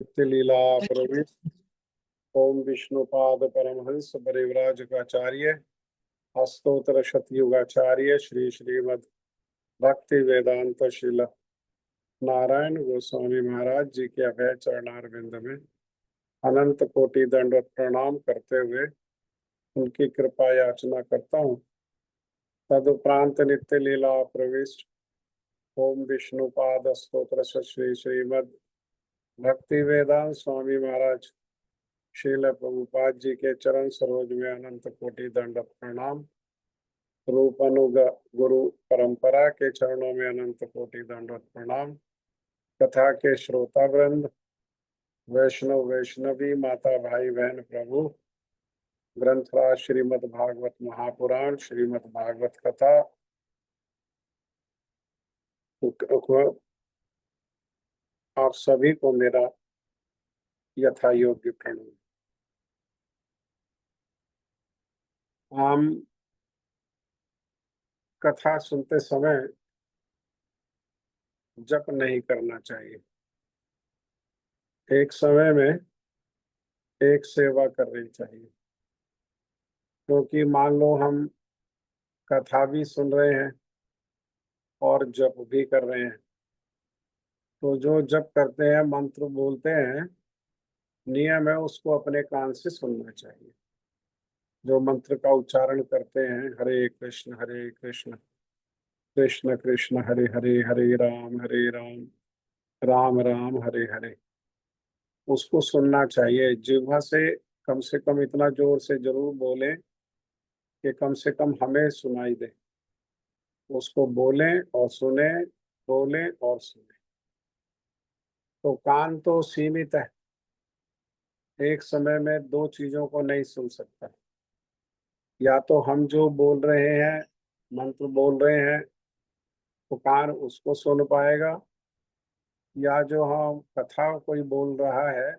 लीला प्रवृत्त ओम विष्णुपाद परमहंस परिव्राजकाचार्य अष्टोत्तर शतयुगाचार्य श्री श्रीमद भक्ति वेदांत शिला नारायण गोस्वामी महाराज जी के अभय चरणारविंद में अनंत कोटि दंडवत प्रणाम करते हुए उनकी कृपा याचना करता हूँ। तदुपरांत नित्य लीला प्रविष्ट ओम विष्णुपाद स्तोत्र श्री श्रीमद भक्ति वेदांत स्वामी महाराज श्रील प्रभुपाद जी के चरण सरोज में अनंत कोटि दंड प्रणाम। रूप अनुग गुरु परंपरा के चरणों में अनंत कोटि दंडवत प्रणाम। कथा के श्रोता वृंद, वैष्णव वैष्णवी, माता भाई बहन प्रभु, ग्रंथराज श्रीमद् भागवत महापुराण, श्रीमद् भागवत कथा आप सभी को मेरा यथा योग्य प्रणाम। हम कथा सुनते समय जप नहीं करना चाहिए। एक समय में एक सेवा करनी चाहिए, क्योंकि मान लो हम कथा भी सुन रहे हैं और जप भी कर रहे हैं, तो जो जप करते हैं, मंत्र बोलते हैं, नियम है उसको अपने कान से सुनना चाहिए। जो मंत्र का उच्चारण करते हैं, हरे कृष्ण कृष्ण कृष्ण हरे हरे, हरे राम राम राम हरे हरे, उसको सुनना चाहिए। जिह्वा से कम इतना जोर से जरूर बोलें कि कम से कम हमें सुनाई दे। उसको बोलें और सुने, बोलें और सुने। तो कान तो सीमित है, एक समय में दो चीजों को नहीं सुन सकता। या तो हम जो बोल रहे हैं, मंत्र बोल रहे हैं, तो कान उसको सुन पाएगा, या जो हम कथा कोई बोल रहा है,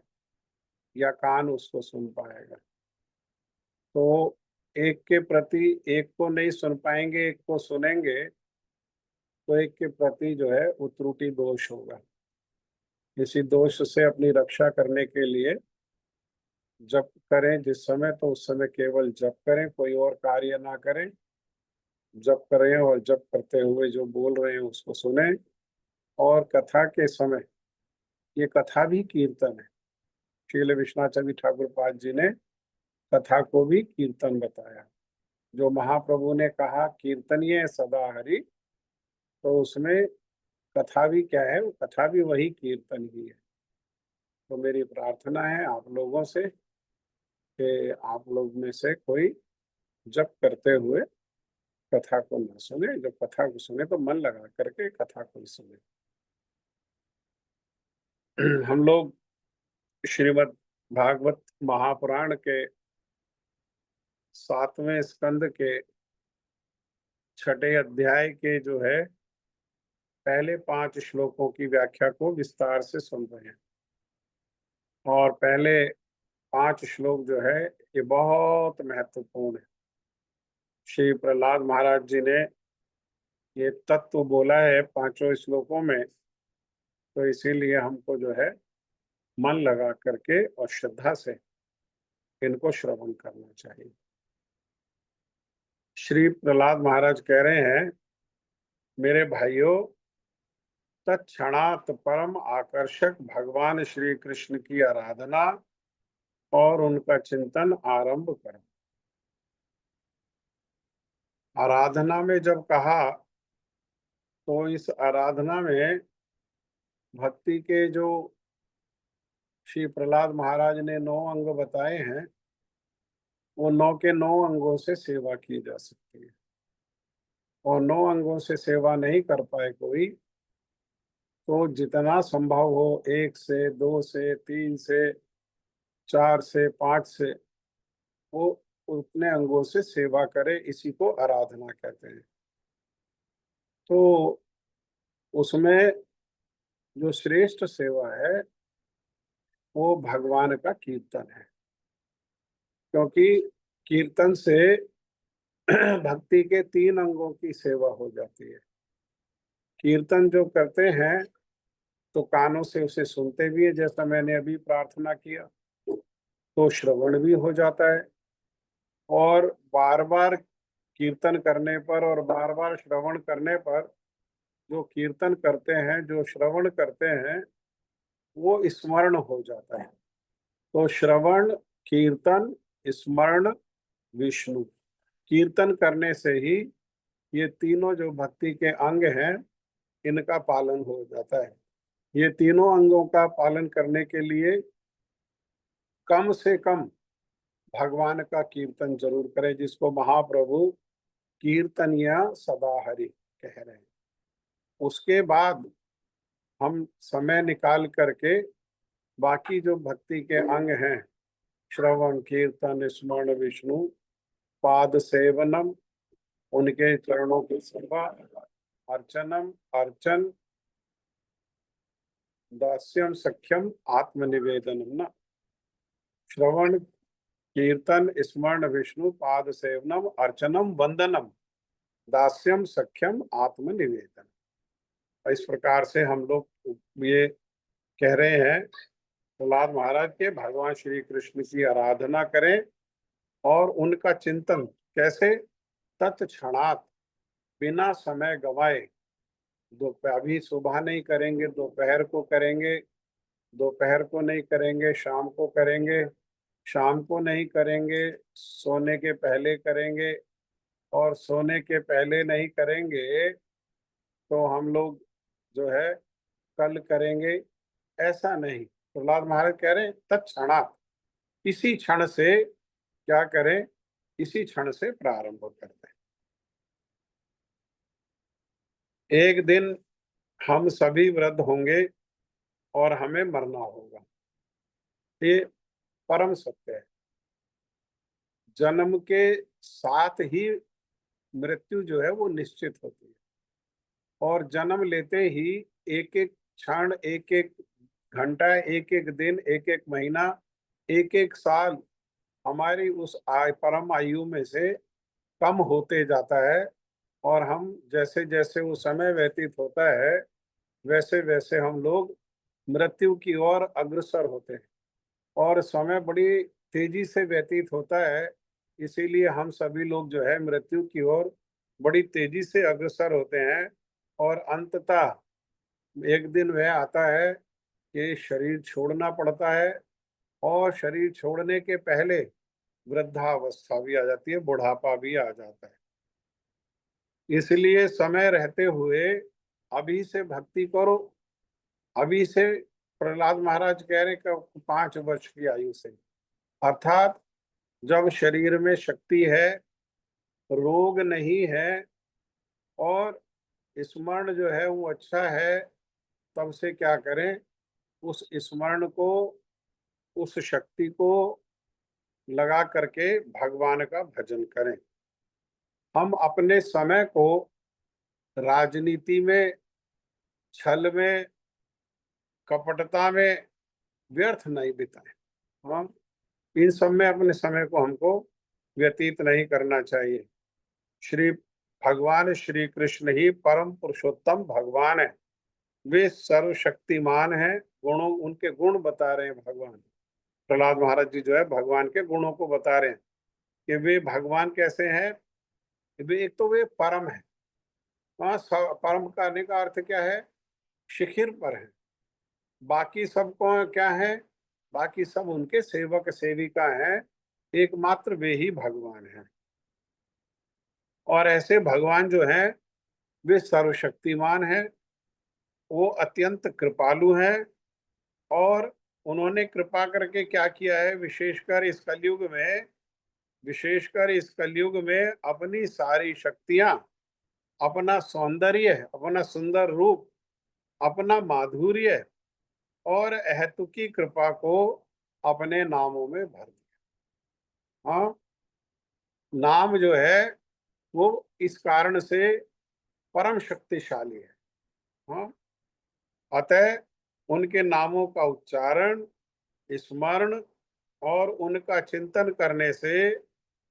या कान उसको सुन पाएगा। तो एक के प्रति एक को नहीं सुन पाएंगे, एक को सुनेंगे, तो एक के प्रति जो है वो त्रुटि दोष होगा। इसी दोष से अपनी रक्षा करने के लिए जप करें जिस समय, तो उस समय केवल जप करें, कोई और कार्य ना करें। जप करें और जप करते हुए जो बोल रहे हैं उसको सुने। और कथा के समय, ये कथा भी कीर्तन है। श्रील विश्वनाथ ठाकुर पाद जी ने कथा को भी कीर्तन बताया। जो महाप्रभु ने कहा कीर्तनीय सदा हरि, तो उसमें कथा भी क्या है, वो कथा भी वही कीर्तन ही है। तो मेरी प्रार्थना है आप लोगों से कि आप लोग में से कोई जप करते हुए कथा को न सुने। जब कथा को सुने तो मन लगा करके कथा को सुने। हम लोग श्रीमद् भागवत महापुराण के 7वें स्कंद के 6ठे अध्याय के जो है पहले 5 श्लोकों की व्याख्या को विस्तार से सुन रहे हैं। और पहले 5 श्लोक जो है ये बहुत महत्वपूर्ण है। श्री प्रहलाद महाराज जी ने ये तत्व बोला है 5 श्लोकों में, तो इसीलिए हमको जो है मन लगा करके और श्रद्धा से इनको श्रवण करना चाहिए। श्री प्रहलाद महाराज कह रहे हैं, मेरे भाइयों, तत्क्षणात परम आकर्षक भगवान श्री कृष्ण की आराधना और उनका चिंतन आरंभ करो। आराधना में जब कहा, तो इस आराधना में भक्ति के जो श्री प्रहलाद महाराज ने 9 अंग बताए हैं, वो 9 के 9 अंगों से सेवा की जा सकती है। और 9 अंगों से सेवा नहीं कर पाए कोई, तो जितना संभव हो, 1 से 2 से 3 से 4 से 5 से, वो उतने अंगों से सेवा करे। इसी को आराधना कहते हैं। तो उसमें जो श्रेष्ठ सेवा है वो भगवान का कीर्तन है, क्योंकि कीर्तन से भक्ति के 3 अंगों की सेवा हो जाती है। कीर्तन जो करते हैं तो कानों से उसे सुनते भी है, जैसा मैंने अभी प्रार्थना किया, तो श्रवण भी हो जाता है। और बार बार कीर्तन करने पर और बार बार श्रवण करने पर जो कीर्तन करते हैं, जो श्रवण करते हैं, वो स्मरण हो जाता है। तो श्रवण, कीर्तन, स्मरण, विष्णु, कीर्तन करने से ही ये तीनों जो भक्ति के अंग हैं, इनका पालन हो जाता है। ये तीनों अंगों का पालन करने के लिए कम से कम भगवान का कीर्तन जरूर करें, जिसको महाप्रभु कीर्तनिया सदा हरि कह रहे हैं। उसके बाद हम समय निकाल करके बाकी जो भक्ति के अंग हैं, श्रवण, कीर्तन, स्मरण, विष्णु, पाद सेवनम, उनके चरणों की सेवा, अर्चनम, अर्चन, दास्यम, सख्यम, आत्मनिवेदनम ना। श्रवण, कीर्तन, स्मरण, विष्णु, पाद सेवनम, अर्चनम, वंदनम, दास्यम, सख्यम, आत्मनिवेदन। इस प्रकार से हम लोग ये कह रहे हैं, प्रहलाद महाराज के भगवान श्री कृष्ण की आराधना करें और उनका चिंतन कैसे, तत्क्षणात, बिना समय गवाए। दोपहर, अभी सुबह नहीं करेंगे, दोपहर को करेंगे, दोपहर को नहीं करेंगे, शाम को करेंगे, शाम को नहीं करेंगे, सोने के पहले करेंगे, और सोने के पहले नहीं करेंगे तो हम लोग जो है कल करेंगे, ऐसा नहीं। प्रहलाद महाराज कह रहे हैं तत्क्षणात, इसी क्षण से क्या करें, इसी क्षण से प्रारंभ करते हैं। एक दिन हम सभी वृद्ध होंगे और हमें मरना होगा, ये परम सत्य है। जन्म के साथ ही मृत्यु जो है वो निश्चित होती है, और जन्म लेते ही एक एक क्षण, एक एक घंटा, एक एक दिन, एक एक महीना, एक एक साल हमारी उस परम आयु में से कम होते जाता है। और हम जैसे जैसे वो समय व्यतीत होता है, वैसे वैसे हम लोग मृत्यु की ओर अग्रसर होते हैं। और समय बड़ी तेजी से व्यतीत होता है, इसीलिए हम सभी लोग जो है मृत्यु की ओर बड़ी तेजी से अग्रसर होते हैं। और अंततः एक दिन वह आता है कि शरीर छोड़ना पड़ता है, और शरीर छोड़ने के पहले वृद्धावस्था भी आ जाती है, बुढ़ापा भी आ जाता है। इसलिए समय रहते हुए अभी से भक्ति करो, अभी से। प्रहलाद महाराज कह रहे कि 5 वर्ष की आयु से, अर्थात जब शरीर में शक्ति है, रोग नहीं है, और स्मरण जो है वो अच्छा है, तब से क्या करें, उस स्मरण को, उस शक्ति को लगा करके भगवान का भजन करें। हम अपने समय को राजनीति में, छल में, कपटता में व्यर्थ नहीं बिताएं। हम इन सब में अपने समय को हमको व्यतीत नहीं करना चाहिए। श्री भगवान श्री कृष्ण ही परम पुरुषोत्तम भगवान है, वे सर्वशक्तिमान हैं। गुणों, उनके गुण बता रहे हैं भगवान। प्रहलाद महाराज जी जो है भगवान के गुणों को बता रहे हैं कि वे भगवान कैसे हैं। वे एक तो वे परम है, वहाँ परम करने का अर्थ क्या है, शिखिर पर है। बाकी सबको क्या है, बाकी सब उनके सेवक सेविका हैं, एकमात्र वे ही भगवान हैं। और ऐसे भगवान जो हैं वे सर्वशक्तिमान हैं, वो अत्यंत कृपालु हैं। और उन्होंने कृपा करके क्या किया है, विशेषकर इस कलयुग में अपनी सारी शक्तियां, अपना सौंदर्य, अपना सुंदर रूप, अपना माधुर्य और अहेतुकी कृपा को अपने नामों में भर दिया। हाँ, नाम जो है वो इस कारण से परम शक्तिशाली है। हाँ, अतः उनके नामों का उच्चारण, स्मरण और उनका चिंतन करने से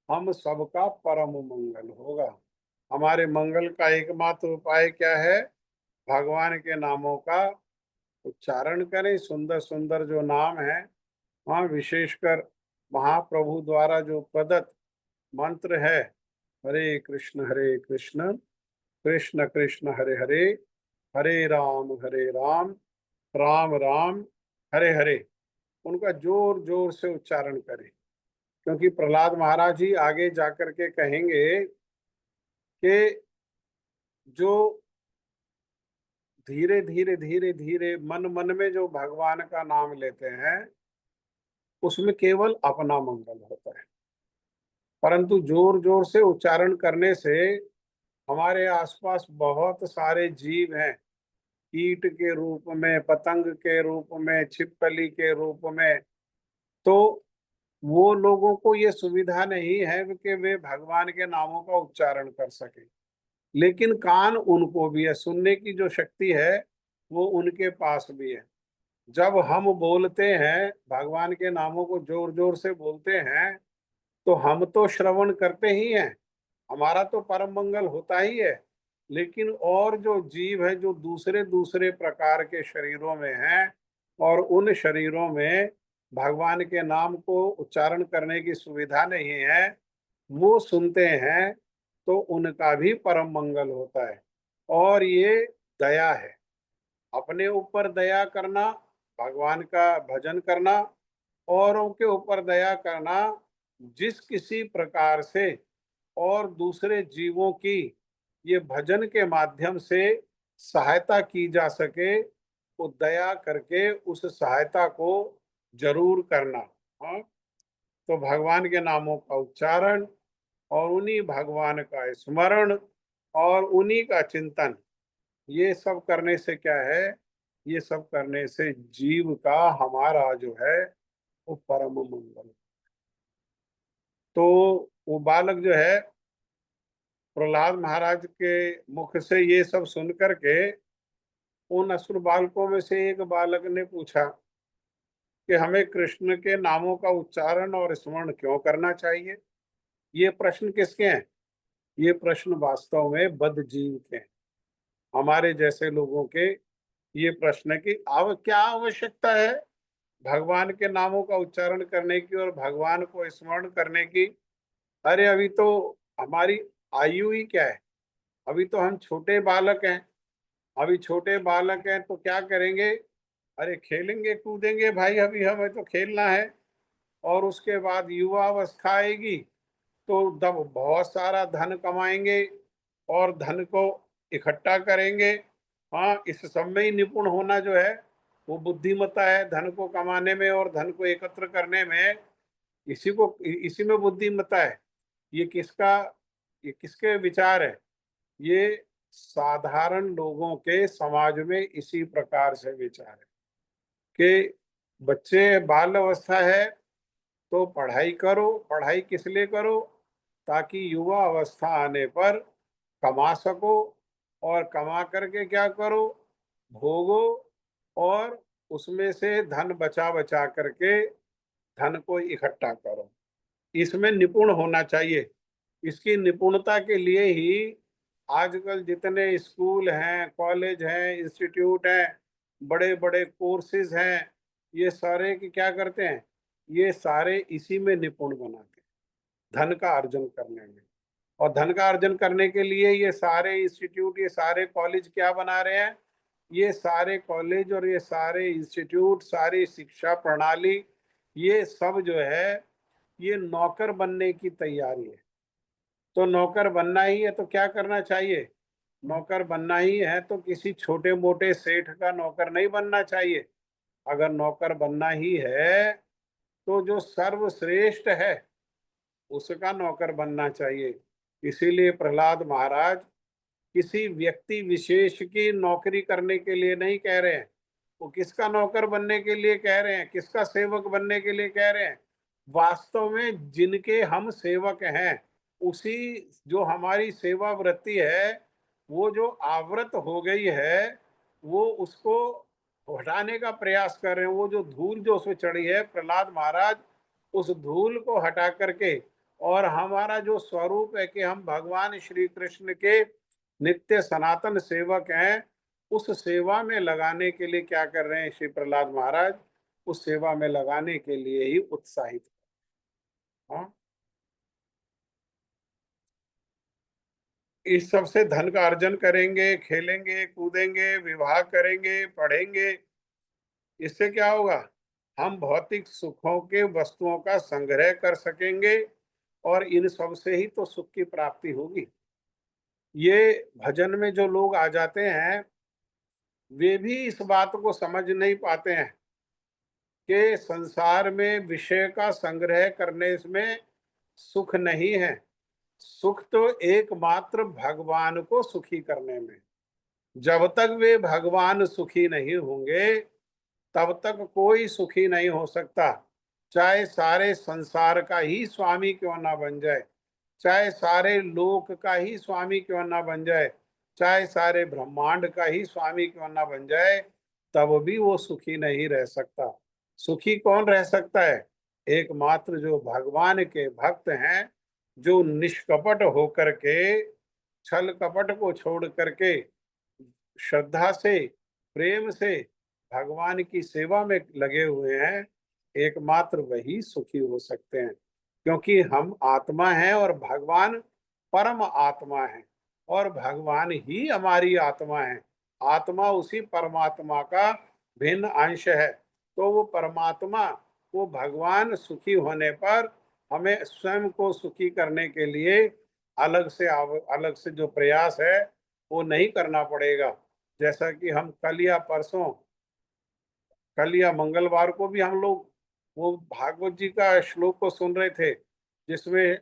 हम सबका परम मंगल होगा। हमारे मंगल का एकमात्र उपाय क्या है, भगवान के नामों का उच्चारण करें, सुंदर सुंदर जो नाम है, हाँ, विशेषकर महाप्रभु द्वारा जो प्रदत्त मंत्र है, हरे कृष्ण कृष्ण कृष्ण हरे हरे, हरे राम राम राम हरे हरे, उनका जोर जोर से उच्चारण करें। क्योंकि प्रहलाद महाराज जी आगे जाकर के कहेंगे कि जो धीरे धीरे धीरे धीरे मन मन में जो भगवान का नाम लेते हैं, उसमें केवल अपना मंगल होता है। परंतु जोर जोर से उच्चारण करने से हमारे आसपास बहुत सारे जीव हैं, कीट के रूप में, पतंग के रूप में, छिपकली के रूप में। तो वो लोगों को ये सुविधा नहीं है कि वे भगवान के नामों का उच्चारण कर सके, लेकिन कान उनको भी है, सुनने की जो शक्ति है वो उनके पास भी है। जब हम बोलते हैं भगवान के नामों को, जोर जोर से बोलते हैं, तो हम तो श्रवण करते ही हैं, हमारा तो परम मंगल होता ही है। लेकिन और जो जीव है, जो दूसरे दूसरे प्रकार के शरीरों में हैं, और उन शरीरों में भगवान के नाम को उच्चारण करने की सुविधा नहीं है, वो सुनते हैं, तो उनका भी परम मंगल होता है। और ये दया है, अपने ऊपर दया करना, भगवान का भजन करना, औरों के ऊपर दया करना। जिस किसी प्रकार से और दूसरे जीवों की ये भजन के माध्यम से सहायता की जा सके, वो दया करके उस सहायता को जरूर करना। हाँ, तो भगवान के नामों का उच्चारण और उन्हीं भगवान का स्मरण और उन्हीं का चिंतन, ये सब करने से क्या है, ये सब करने से जीव का, हमारा जो है, वो परम मंगल। तो वो बालक जो है, प्रहलाद महाराज के मुख से ये सब सुन करके उन असुर बालकों में से एक बालक ने पूछा कि हमें कृष्ण के नामों का उच्चारण और स्मरण क्यों करना चाहिए। ये प्रश्न किसके हैं? ये प्रश्न वास्तव में बद्ध जीव के हैं, हमारे जैसे लोगों के। ये प्रश्न की क्या आवश्यकता है भगवान के नामों का उच्चारण करने की और भगवान को स्मरण करने की? अरे अभी तो हमारी आयु ही क्या है, अभी तो हम छोटे बालक हैं। अभी छोटे बालक हैं तो क्या करेंगे? अरे खेलेंगे कूदेंगे भाई, अभी हमें तो खेलना है। और उसके बाद युवा अवस्था आएगी तो तब बहुत सारा धन कमाएंगे और धन को इकट्ठा करेंगे। हाँ, इस सब में ही निपुण होना जो है वो बुद्धिमत्ता है, धन को कमाने में और धन को एकत्र करने में। इसी में बुद्धिमत्ता है। ये किसका, ये किसके विचार है? ये साधारण लोगों के समाज में इसी प्रकार से विचार है कि बच्चे बाल अवस्था है तो पढ़ाई करो। पढ़ाई किस लिए करो? ताकि युवा अवस्था आने पर कमा सको, और कमा करके क्या करो? भोगो, और उसमें से धन बचा बचा करके धन को इकट्ठा करो। इसमें निपुण होना चाहिए। इसकी निपुणता के लिए ही आजकल जितने स्कूल हैं, कॉलेज हैं, इंस्टीट्यूट हैं, बड़े बड़े कोर्सेज हैं, ये सारे की क्या करते हैं? ये सारे इसी में निपुण बनाते हैं, धन का अर्जन करने में। और धन का अर्जन करने के लिए ये सारे इंस्टीट्यूट, ये सारे कॉलेज क्या बना रहे हैं? ये सारे कॉलेज और ये सारे इंस्टीट्यूट, सारी शिक्षा प्रणाली, ये सब जो है, ये नौकर बनने की तैयारी है। तो नौकर बनना ही है तो क्या करना चाहिए? नौकर बनना ही है तो किसी छोटे मोटे सेठ का नौकर नहीं बनना चाहिए। अगर नौकर बनना ही है तो जो सर्वश्रेष्ठ है उसका नौकर बनना चाहिए। इसीलिए प्रहलाद महाराज किसी व्यक्ति विशेष की नौकरी करने के लिए नहीं कह रहे हैं, वो किसका नौकर बनने के लिए कह रहे हैं, किसका सेवक बनने के लिए कह रहे हैं? वास्तव में जिनके हम सेवक हैं, उसी, जो हमारी सेवा वृत्ति है, वो जो आवृत हो गई है, वो उसको हटाने का प्रयास कर रहे हैं। वो जो धूल जो उसमें चढ़ी है, प्रहलाद महाराज उस धूल को हटा करके, और हमारा जो स्वरूप है कि हम भगवान श्री कृष्ण के नित्य सनातन सेवक हैं, उस सेवा में लगाने के लिए क्या कर रहे हैं श्री प्रहलाद महाराज? उस सेवा में लगाने के लिए ही उत्साहित। हाँ, इस सब से धन का अर्जन करेंगे, खेलेंगे, कूदेंगे, विवाह करेंगे, पढ़ेंगे, इससे क्या होगा? हम भौतिक सुखों के वस्तुओं का संग्रह कर सकेंगे और इन सब से ही तो सुख की प्राप्ति होगी। ये भजन में जो लोग आ जाते हैं वे भी इस बात को समझ नहीं पाते हैं कि संसार में विषय का संग्रह करने में सुख नहीं है। सुख तो एकमात्र भगवान को सुखी करने में। जब तक वे भगवान सुखी नहीं होंगे तब तक कोई सुखी नहीं हो सकता। चाहे सारे संसार का ही स्वामी क्यों ना बन जाए, चाहे सारे लोक का ही स्वामी क्यों ना बन जाए, चाहे सारे ब्रह्मांड का ही स्वामी क्यों ना बन जाए, तब भी वो सुखी नहीं रह सकता। सुखी कौन रह सकता है? एकमात्र जो भगवान के भक्त हैं, जो निष्कपट होकर के, छल कपट को छोड़ करके श्रद्धा से, प्रेम से भगवान की सेवा में लगे हुए हैं, एकमात्र वही सुखी हो सकते हैं। क्योंकि हम आत्मा हैं और भगवान परम आत्मा है, और भगवान ही हमारी आत्मा है। आत्मा उसी परमात्मा का भिन्न अंश है। तो वो परमात्मा, वो भगवान सुखी होने पर हमें स्वयं को सुखी करने के लिए अलग से जो प्रयास है वो नहीं करना पड़ेगा। जैसा कि हम कल या मंगलवार को भी हम लोग वो भागवत जी का श्लोक को सुन रहे थे, जिसमें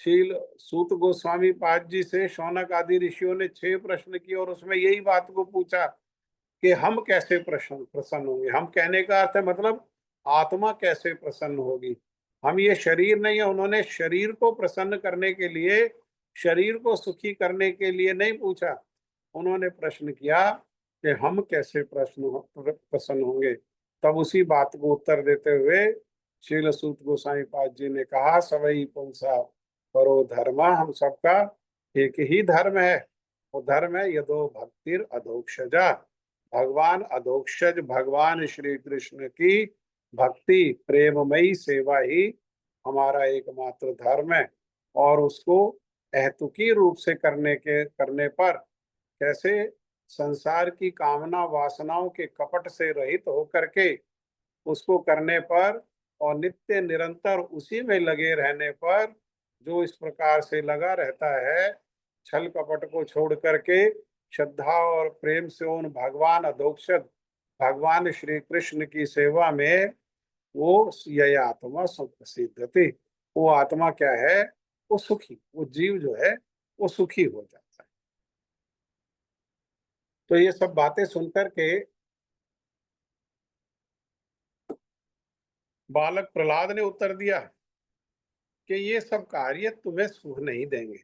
शील सूत गोस्वामी पाद जी से शौनक आदि ऋषियों ने 6 प्रश्न किए और उसमें यही बात को पूछा कि हम कैसे प्रसन्न प्रसन्न होंगे। हम कहने का अर्थ है मतलब आत्मा कैसे प्रसन्न होगी। हम ये शरीर नहीं है। उन्होंने शरीर को प्रसन्न करने के लिए, शरीर को सुखी करने के लिए नहीं पूछा। उन्होंने प्रश्न किया कि हम कैसे प्रसन्न होंगे। तब उसी बात को उत्तर देते हुए शील सूत गोसाई पाद जी ने कहा, सवई पुंसा परो धर्मा, हम सबका एक ही धर्म है। वो धर्म है यदो भक्तिर अधोक्षजा, भगवान अधोक्षज भगवान श्री कृष्ण की भक्ति प्रेममयी सेवा ही हमारा एकमात्र धर्म है। और उसको अहतुकी रूप से करने पर कैसे? संसार की कामना वासनाओं के कपट से रहित होकर के उसको करने पर और नित्य निरंतर उसी में लगे रहने पर, जो इस प्रकार से लगा रहता है छल कपट को छोड़ करके श्रद्धा और प्रेम से उन भगवान अधोक्षज भगवान श्री कृष्ण की सेवा में, वो यह आत्मा सुप्रसिद्ध थी। वो आत्मा क्या है? वो सुखी, वो जीव जो है वो सुखी हो जाता है। तो ये सब बातें सुनकर के बालक प्रहलाद ने उत्तर दिया कि ये सब कार्य तुम्हें सुख नहीं देंगे।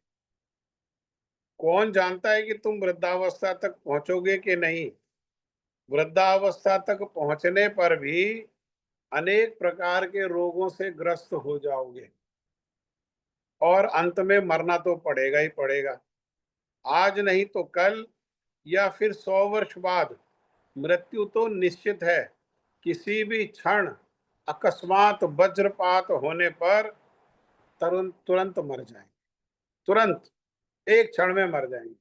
कौन जानता है कि तुम वृद्धावस्था तक पहुंचोगे कि नहीं। वृद्धावस्था तक पहुंचने पर भी अनेक प्रकार के रोगों से ग्रस्त हो जाओगे और अंत में मरना तो पड़ेगा ही पड़ेगा। आज नहीं तो कल या फिर 100 वर्ष बाद मृत्यु तो निश्चित है। किसी भी क्षण अकस्मात वज्रपात होने पर तुरंत तुरंत मर जाएंगे, तुरंत एक क्षण में मर जाएंगे।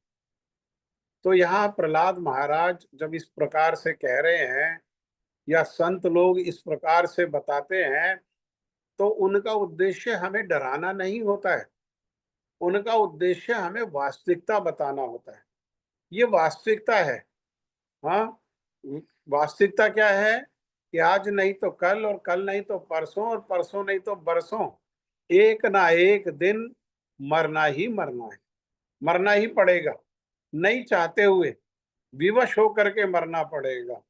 तो यहाँ प्रहलाद महाराज जब इस प्रकार से कह रहे हैं या संत लोग इस प्रकार से बताते हैं, तो उनका उद्देश्य हमें डराना नहीं होता है। उनका उद्देश्य हमें वास्तविकता बताना होता है। ये वास्तविकता है। हाँ, वास्तविकता क्या है कि आज नहीं तो कल और कल नहीं तो परसों और परसों नहीं तो बरसों, एक ना एक दिन मरना ही मरना है, मरना ही पड़ेगा। नहीं चाहते हुए विवश होकर के मरना पड़ेगा।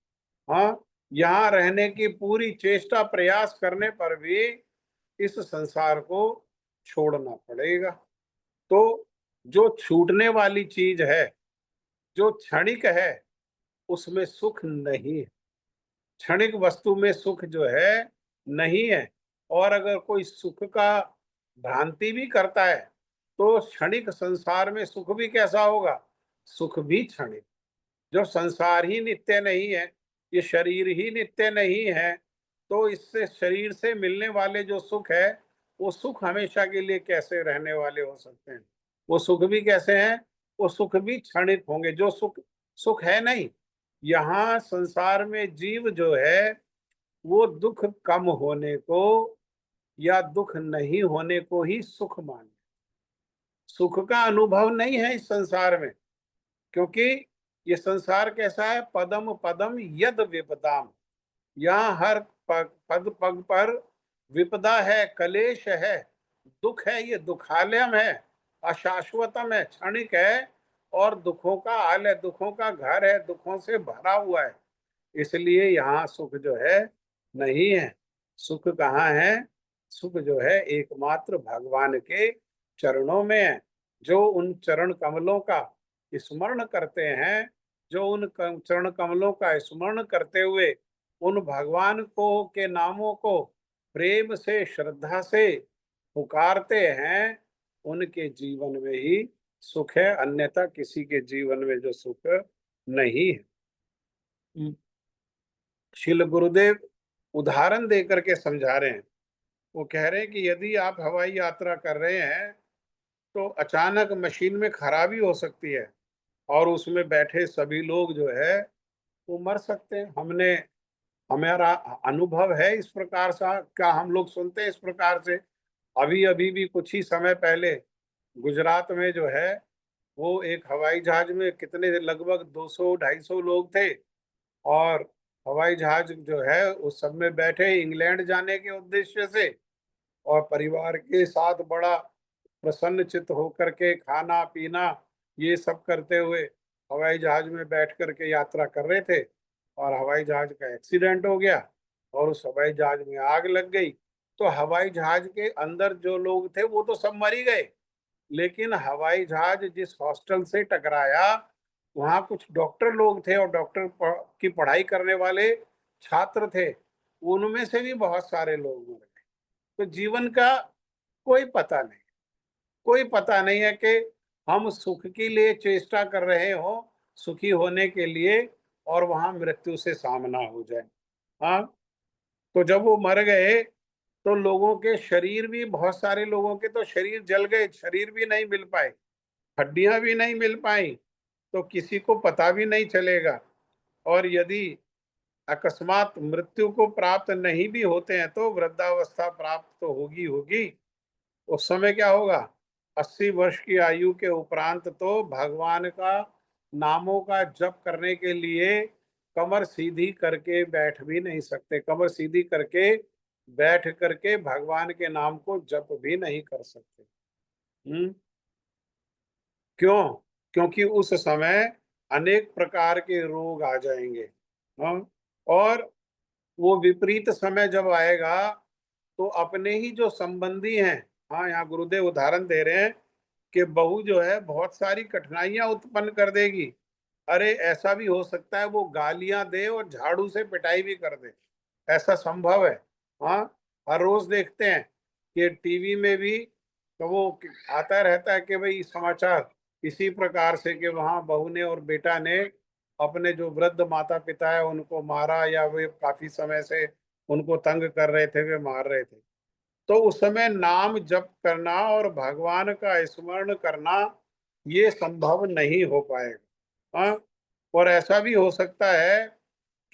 हाँ, यहाँ रहने की पूरी चेष्टा प्रयास करने पर भी इस संसार को छोड़ना पड़ेगा। तो जो छूटने वाली चीज है, जो क्षणिक है, उसमें सुख नहीं है। क्षणिक वस्तु में सुख जो है नहीं है। और अगर कोई सुख का भ्रांति भी करता है तो क्षणिक संसार में सुख भी कैसा होगा? सुख भी क्षणिक। जो संसार ही नित्य नहीं है, ये शरीर ही नित्य नहीं है, तो इससे शरीर से मिलने वाले जो सुख है, वो सुख हमेशा के लिए कैसे रहने वाले हो सकते हैं? वो सुख भी कैसे हैं? वो सुख भी क्षणिक होंगे। जो सुख सुख है नहीं। यहाँ संसार में जीव जो है, वो दुख कम होने को या दुख नहीं होने को ही सुख माने। सुख का अनुभव नहीं है इस संसार में, क्योंकि ये संसार कैसा है? पदम पदम यद विपदाम। यहाँ हर पग पग पग पर विपदा है, कलेश है, दुख है, ये दुखालयम है, अशाश्वतम है, क्षणिक है, और दुखों का आल है, दुखों का घर है, दुखों से भरा हुआ है। इसलिए यहाँ सुख जो है नहीं है। सुख कहाँ है? सुख जो है एकमात्र भगवान के चरणों में है। जो उन चरण कमलों का स्मरण करते हैं, जो उन चरण कमलों का स्मरण करते हुए उन भगवान को के नामों को प्रेम से श्रद्धा से पुकारते हैं, उनके जीवन में ही सुख है, अन्यथा किसी के जीवन में जो सुख नहीं है। शिल गुरुदेव उदाहरण दे करके समझा रहे हैं। वो कह रहे हैं कि यदि आप हवाई यात्रा कर रहे हैं तो अचानक मशीन में खराबी हो सकती है और उसमें बैठे सभी लोग जो है वो मर सकते हैं। हमारा अनुभव है इस प्रकार सा, क्या हम लोग सुनते हैं इस प्रकार से? अभी अभी भी कुछ ही समय पहले गुजरात में जो है, वो एक हवाई जहाज में कितने, लगभग 200-250 लोग थे, और हवाई जहाज जो है उस सब में बैठे इंग्लैंड जाने के उद्देश्य से, और परिवार के साथ बड़ा प्रसन्न चित्त होकर के खाना पीना ये सब करते हुए हवाई जहाज में बैठ करके यात्रा कर रहे थे, और हवाई जहाज का एक्सीडेंट हो गया और उस हवाई जहाज में आग लग गई। तो हवाई जहाज के अंदर जो लोग थे वो तो सब मर ही गए, लेकिन हवाई जहाज जिस हॉस्टल से टकराया, वहां कुछ डॉक्टर लोग थे और की पढ़ाई करने वाले छात्र थे, उनमें से भी बहुत सारे लोग मर गए। तो जीवन का कोई पता नहीं, कोई पता नहीं है कि हम सुख के लिए चेष्टा कर रहे हो, सुखी होने के लिए, और वहां मृत्यु से सामना हो जाए। हाँ, तो जब वो मर गए तो लोगों के शरीर भी, बहुत सारे लोगों के तो शरीर जल गए, शरीर भी नहीं मिल पाए, हड्डियां भी नहीं मिल पाई, तो किसी को पता भी नहीं चलेगा। और यदि अकस्मात मृत्यु को प्राप्त नहीं भी होते हैं तो वृद्धावस्था प्राप्त तो होगी होगी। उस समय क्या होगा? 80 वर्ष की आयु के उपरांत तो भगवान का नामों का जप करने के लिए कमर सीधी करके बैठ भी नहीं सकते, कमर सीधी करके बैठ करके भगवान के नाम को जप भी नहीं कर सकते। हम्म। क्यों? क्योंकि उस समय अनेक प्रकार के रोग आ जाएंगे। हाँ, और वो विपरीत समय जब आएगा तो अपने ही जो संबंधी हैं, हाँ, यहाँ गुरुदेव उदाहरण दे रहे हैं कि बहू जो है बहुत सारी कठिनाइयां उत्पन्न कर देगी। अरे ऐसा भी हो सकता है वो गालियां दे और झाड़ू से पिटाई भी कर दे, ऐसा संभव है। हाँ, हर रोज देखते हैं कि टीवी में भी तो वो आता रहता है कि भाई समाचार इसी प्रकार से कि वहां बहू ने और बेटा ने अपने जो वृद्ध माता पिता है उनको मारा, या वे काफी समय से उनको तंग कर रहे थे, वे मार रहे थे। तो उस समय नाम जप करना और भगवान का स्मरण करना ये संभव नहीं हो पाएगा। हाँ, और ऐसा भी हो सकता है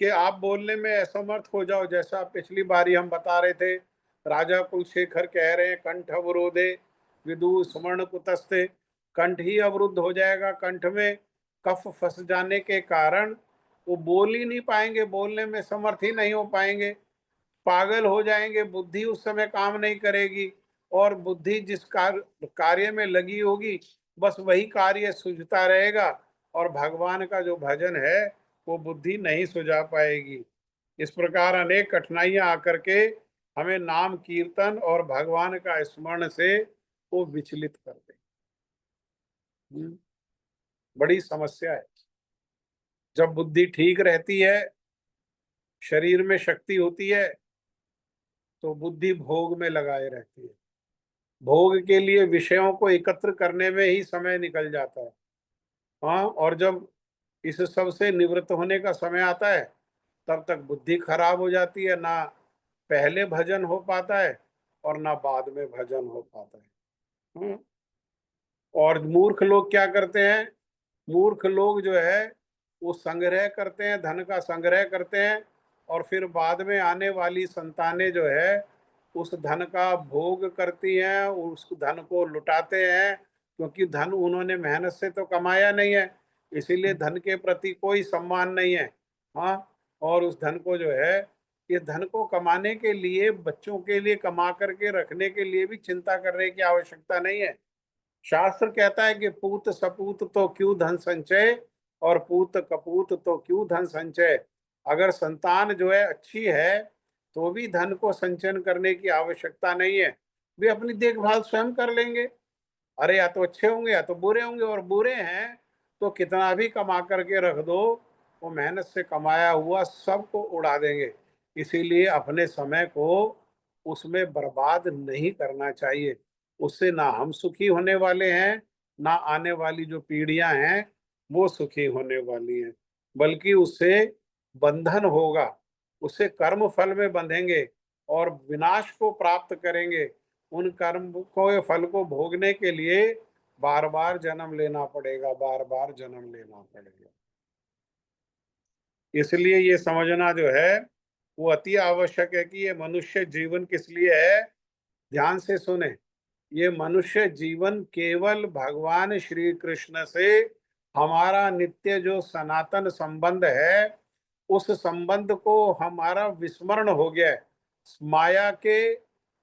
कि आप बोलने में असमर्थ हो जाओ, जैसा पिछली बारी हम बता रहे थे, राजा कुलशेखर कह रहे हैं कंठ अवरोधे विदु स्मरण कुतस्ते। कंठ ही अवरुद्ध हो जाएगा, कंठ में कफ फंस जाने के कारण वो बोल ही नहीं पाएंगे, बोलने में समर्थ ही नहीं हो पाएंगे, पागल हो जाएंगे, बुद्धि उस समय काम नहीं करेगी, और बुद्धि जिस कार्य में लगी होगी बस वही कार्य सूझता रहेगा, और भगवान का जो भजन है वो बुद्धि नहीं सुझा पाएगी। इस प्रकार अनेक कठिनाइयां आकर के हमें नाम कीर्तन और भगवान का स्मरण से वो विचलित कर दें। बड़ी समस्या है। जब बुद्धि ठीक रहती है, शरीर में शक्ति होती है, तो बुद्धि भोग में लगाए रहती है, भोग के लिए विषयों को एकत्र करने में ही समय निकल जाता है। हाँ, और जब इस सब से निवृत्त होने का समय आता है, तब तक बुद्धि खराब हो जाती है, ना पहले भजन हो पाता है और ना बाद में भजन हो पाता है। और मूर्ख लोग क्या करते हैं? मूर्ख लोग जो है वो संग्रह करते हैं, धन का संग्रह करते हैं, और फिर बाद में आने वाली संतानें जो है उस धन का भोग करती हैं, उस धन को लुटाते हैं, क्योंकि धन उन्होंने मेहनत से तो कमाया नहीं है, इसीलिए धन के प्रति कोई सम्मान नहीं है। हाँ, और उस धन को जो है, इस धन को कमाने के लिए, बच्चों के लिए कमा करके रखने के लिए भी चिंता करने की आवश्यकता नहीं है। शास्त्र कहता है कि पूत सपूत तो क्यों धन संचय, और पूत कपूत तो क्यों धन संचय। अगर संतान जो है अच्छी है तो भी धन को संचयन करने की आवश्यकता नहीं है, वे अपनी देखभाल स्वयं कर लेंगे। अरे या तो अच्छे होंगे या तो बुरे होंगे, और बुरे हैं तो कितना भी कमा करके रख दो, वो मेहनत से कमाया हुआ सबको उड़ा देंगे। इसीलिए अपने समय को उसमें बर्बाद नहीं करना चाहिए। उससे ना हम सुखी होने वाले हैं, ना आने वाली जो पीढ़ियां हैं वो सुखी होने वाली हैं, बल्कि उससे बंधन होगा। उससे कर्म फल में बंधेंगे और विनाश को प्राप्त करेंगे। उन कर्म को, फल को भोगने के लिए बार बार जन्म लेना पड़ेगा, बार बार जन्म लेना पड़ेगा। इसलिए ये समझना जो है वो अति आवश्यक है कि ये मनुष्य जीवन किस लिए है। ध्यान से सुने, ये मनुष्य जीवन केवल भगवान श्री कृष्ण से हमारा नित्य जो सनातन संबंध है, उस संबंध को हमारा विस्मरण हो गया है। माया के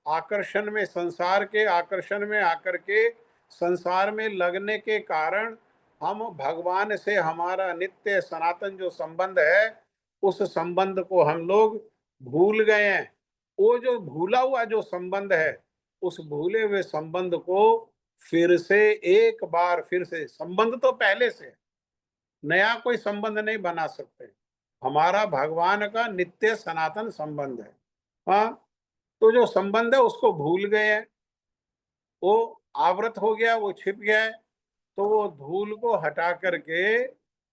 आकर्षण में, संसार के आकर्षण में आकर के, संसार में लगने के कारण हम भगवान से हमारा नित्य सनातन जो संबंध है, उस संबंध को हम लोग भूल गए हैं। वो जो भूला हुआ जो संबंध है, उस भूले हुए संबंध को फिर से, एक बार फिर से, संबंध तो पहले से है, नया कोई संबंध नहीं बना सकते। हमारा भगवान का नित्य सनातन संबंध है। हाँ, तो जो संबंध है उसको भूल गए हैं, वो आवृत हो गया, वो छिप गया है। तो वो धूल को हटा करके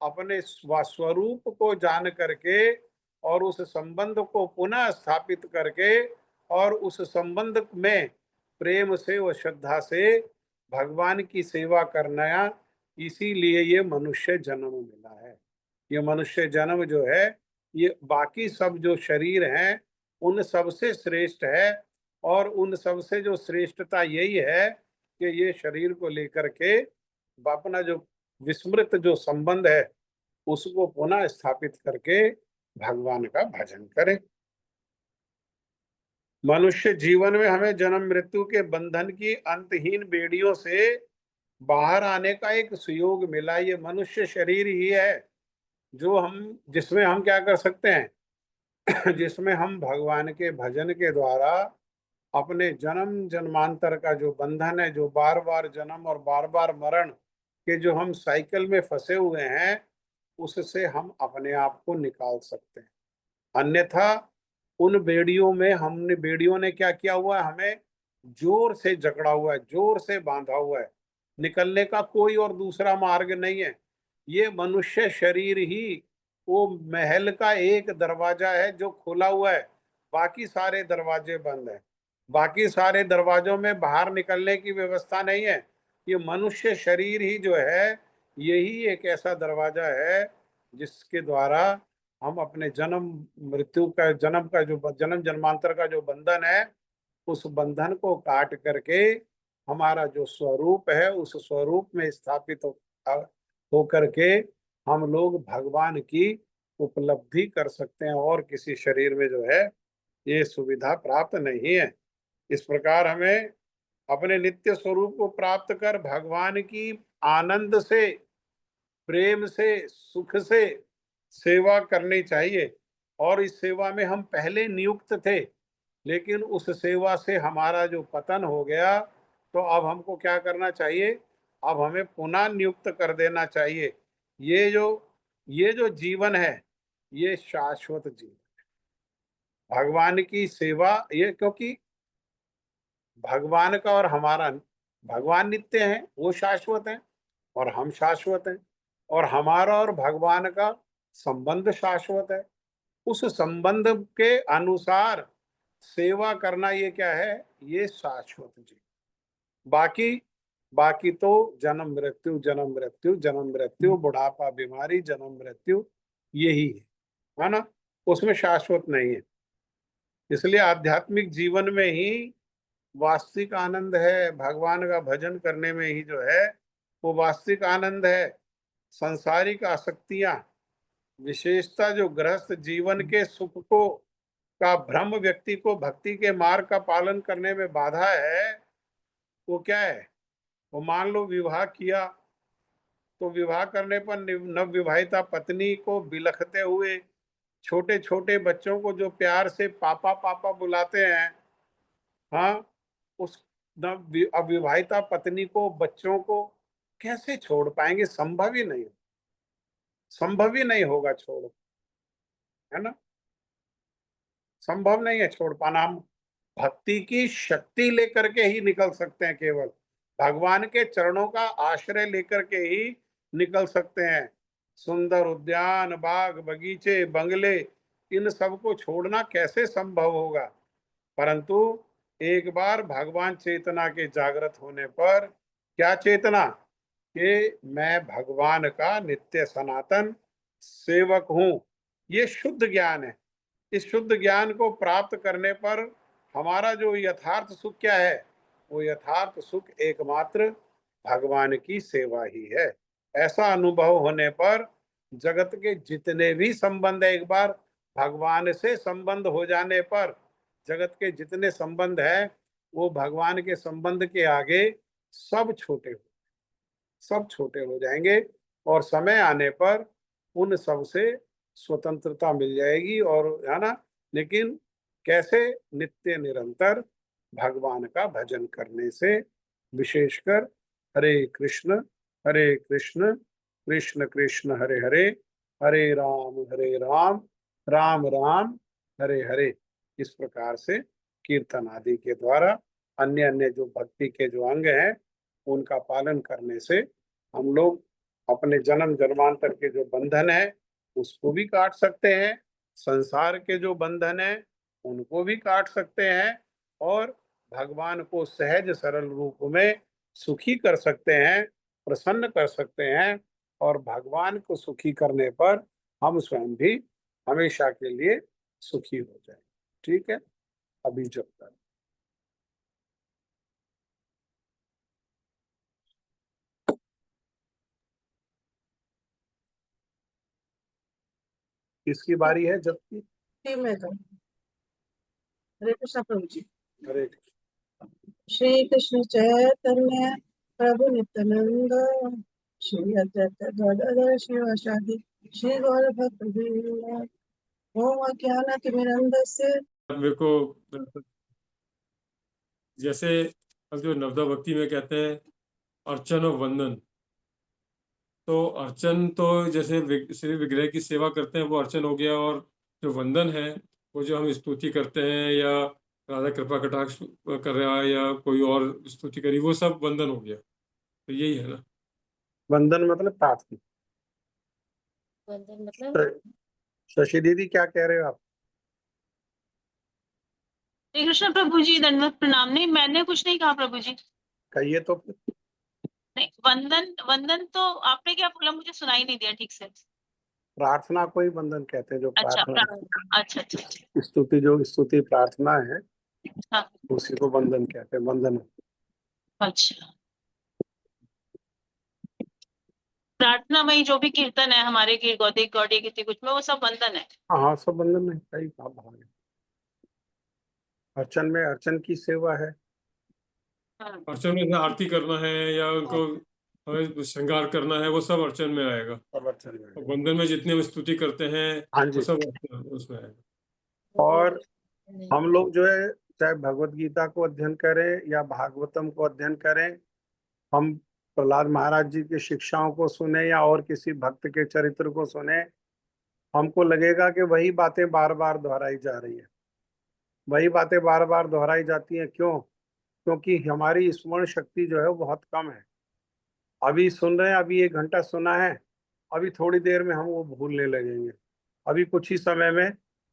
अपने स्वरूप को जान करके और उस संबंध को पुनः स्थापित करके और उस संबंध में प्रेम से व श्रद्धा से भगवान की सेवा करना, इसीलिए ये मनुष्य जन्म मिला है। ये मनुष्य जन्म जो है, ये बाकी सब जो शरीर हैं उन सबसे श्रेष्ठ है, और उन सबसे जो श्रेष्ठता यही है कि ये शरीर को लेकर के अपना जो विस्मृत जो संबंध है उसको पुनः स्थापित करके भगवान का भजन करें। मनुष्य जीवन में हमें जन्म मृत्यु के बंधन की अंतहीन बेड़ियों से बाहर आने का एक सुयोग मिला। ये मनुष्य शरीर ही है जो हम, जिसमें हम क्या कर सकते हैं जिसमें हम भगवान के भजन के द्वारा अपने जन्म जन्मांतर का जो बंधन है, जो बार बार जन्म और बार बार मरण के जो हम साइकिल में फंसे हुए हैं, उससे हम अपने आप को निकाल सकते हैं। अन्यथा उन बेड़ियों में, हमने, बेड़ियों ने क्या किया हुआ है, हमें जोर से जकड़ा हुआ है, जोर से बांधा हुआ है। निकलने का कोई और दूसरा मार्ग नहीं है। ये मनुष्य शरीर ही वो महल का एक दरवाजा है जो खुला हुआ है, बाकी सारे दरवाजे बंद हैं। बाकी सारे दरवाजों में बाहर निकलने की व्यवस्था नहीं है। ये मनुष्य शरीर ही जो है, यही एक ऐसा दरवाजा है जिसके द्वारा हम अपने जन्म मृत्यु का, जन्म का जो जन्म जन्मांतर का जो बंधन है, उस बंधन को काट करके हमारा जो स्वरूप है उस स्वरूप में स्थापित हो करके हम लोग भगवान की उपलब्धि कर सकते हैं, और किसी शरीर में जो है ये सुविधा प्राप्त नहीं है। इस प्रकार हमें अपने नित्य स्वरूप को प्राप्त कर भगवान की आनंद से, प्रेम से, सुख से सेवा करनी चाहिए। और इस सेवा में हम पहले नियुक्त थे, लेकिन उस सेवा से हमारा जो पतन हो गया, तो अब हमको क्या करना चाहिए? अब हमें पुनः नियुक्त कर देना चाहिए। ये जो जीवन है, ये शाश्वत जीवन, भगवान की सेवा, ये क्योंकि भगवान का और हमारा, भगवान नित्य है, वो शाश्वत है, और हम शाश्वत हैं। और हमारा और भगवान का संबंध शाश्वत है। उस संबंध के अनुसार सेवा करना ये क्या है, ये शाश्वत जी। बाकी बाकी तो जन्म मृत्यु जन्म मृत्यु जन्म मृत्यु, बुढ़ापा बीमारी जन्म मृत्यु, यही है ना, उसमें शाश्वत नहीं है। इसलिए आध्यात्मिक जीवन में ही वास्तविक आनंद है, भगवान का भजन करने में ही जो है वो वास्तविक आनंद है। सांसारिक आसक्तियां, विशेषता जो गृहस्थ जीवन के सुख को का भ्रम व्यक्ति को भक्ति के मार्ग का पालन करने में बाधा है, वो क्या है, वो मान लो विवाह किया, तो विवाह करने पर नव विवाहिता पत्नी को बिलखते हुए छोटे छोटे बच्चों को जो प्यार से पापा पापा बुलाते हैं, हाँ, उस अविवाहिता पत्नी को, बच्चों को कैसे छोड़ पाएंगे, संभव ही नहीं होगा छोड़, है ना, संभव नहीं है छोड़ पाना। हम भक्ति की शक्ति लेकर के ही निकल सकते हैं, केवल भगवान के चरणों का आश्रय लेकर के ही निकल सकते हैं। सुंदर उद्यान, बाग बगीचे, बंगले, इन सब को छोड़ना कैसे संभव होगा। परंतु एक बार भगवान चेतना के जागृत होने पर, क्या चेतना, कि मैं भगवान का नित्य सनातन सेवक हूं, ये शुद्ध ज्ञान है। इस शुद्ध ज्ञान को प्राप्त करने पर हमारा जो यथार्थ सुख क्या है, वो यथार्थ सुख एकमात्र भगवान की सेवा ही है। ऐसा अनुभव होने पर जगत के जितने भी संबंध है, एक बार भगवान से संबंध हो जाने पर जगत के जितने संबंध है वो भगवान के संबंध के आगे सब छोटे हो जाएंगे, और समय आने पर उन सब से स्वतंत्रता मिल जाएगी, और है ना, लेकिन कैसे, नित्य निरंतर भगवान का भजन करने से, विशेषकर हरे कृष्ण कृष्ण कृष्ण हरे हरे, हरे राम राम राम हरे हरे, इस प्रकार से कीर्तन आदि के द्वारा अन्य अन्य जो भक्ति के जो अंग हैं उनका पालन करने से हम लोग अपने जन्म जन्मांतर के जो बंधन है उसको भी काट सकते हैं, संसार के जो बंधन है उनको भी काट सकते हैं, और भगवान को सहज सरल रूप में सुखी कर सकते हैं, प्रसन्न कर सकते हैं, और भगवान को सुखी करने पर हम स्वयं भी हमेशा के लिए सुखी हो जाए। ठीक है, अभी जब तक किसकी बारी है, जबकि मैं तो हरे कृष्ण प्रभु जी। हरे श्री कृष्ण चैतन्य प्रभु नित्यानंद, श्री अद्वैत गदाधर शिवासादि श्री गौर भक्त वृंद, ओम अज्ञानतिमिरन्धस्य। मेरे को जैसे अब जो नवदा भक्ति में कहते हैं अर्चन और वंदन, तो अर्चन तो जैसे श्री विग्रह की सेवा करते हैं वो अर्चन हो गया, और जो वंदन है वो जो हम स्तुति करते हैं या राधा कृपा कटाक्ष कर रहा है या कोई और स्तुति करी, वो सब वंदन हो गया। तो यही है ना, वंदन मतलब प्रार्थना। वंदन मतलब शशि दीदी क्या कह रहे हो आप? श्री कृष्ण प्रभु जी, दंडवत प्रणाम। नहीं, मैंने कुछ नहीं कहा प्रभु जी। कहिए तो। नहीं, वंदन वंदन तो आपने क्या बोला, मुझे सुनाई नहीं दिया ठीक से। प्रार्थना को ही वंदन कहते हैं, जो अच्छा, प्रार्थना, अच्छा अच्छा अच्छा। स्तुति, जो स्तुति प्रार्थना है हाँ, उसी को वंदन कहते हैं, वंदन। अच्छा। प्रार्थना में जो भी कीर्तन है हमारे की गौड़ी गौड़ी की कुछ में, वो सब वंदन है। हाँ हाँ, सब वंदन नहीं, सही कहा भाव है। अर्चन में अर्चन की सेवा है। हाँ, अर्चन में आरती करना है या उनको हमें श्रृंगार करना है, वो सब अर्चन में आएगा। सब अर्चन में और है। वंदन में जितने हम स्तुति करते हैं हाँ वो जी। सब उसमें आएगा। और हम लोग जो है चाहे भगवत गीता को अध्ययन करें या भागवतम को अध्ययन करें, हम प्रहलाद महाराज जी की शिक्षाओं को सुने या और किसी भक्त के चरित्र को सुने, हमको लगेगा कि वही बातें बार बार दोहराई जा रही है, वही बातें बार बार दोहराई जाती हैं। क्यों? क्योंकि हमारी स्मरण शक्ति जो है वो बहुत कम है। अभी सुन रहे हैं, अभी 1 घंटा सुना है, अभी थोड़ी देर में हम वो भूलने लगेंगे। अभी कुछ ही समय में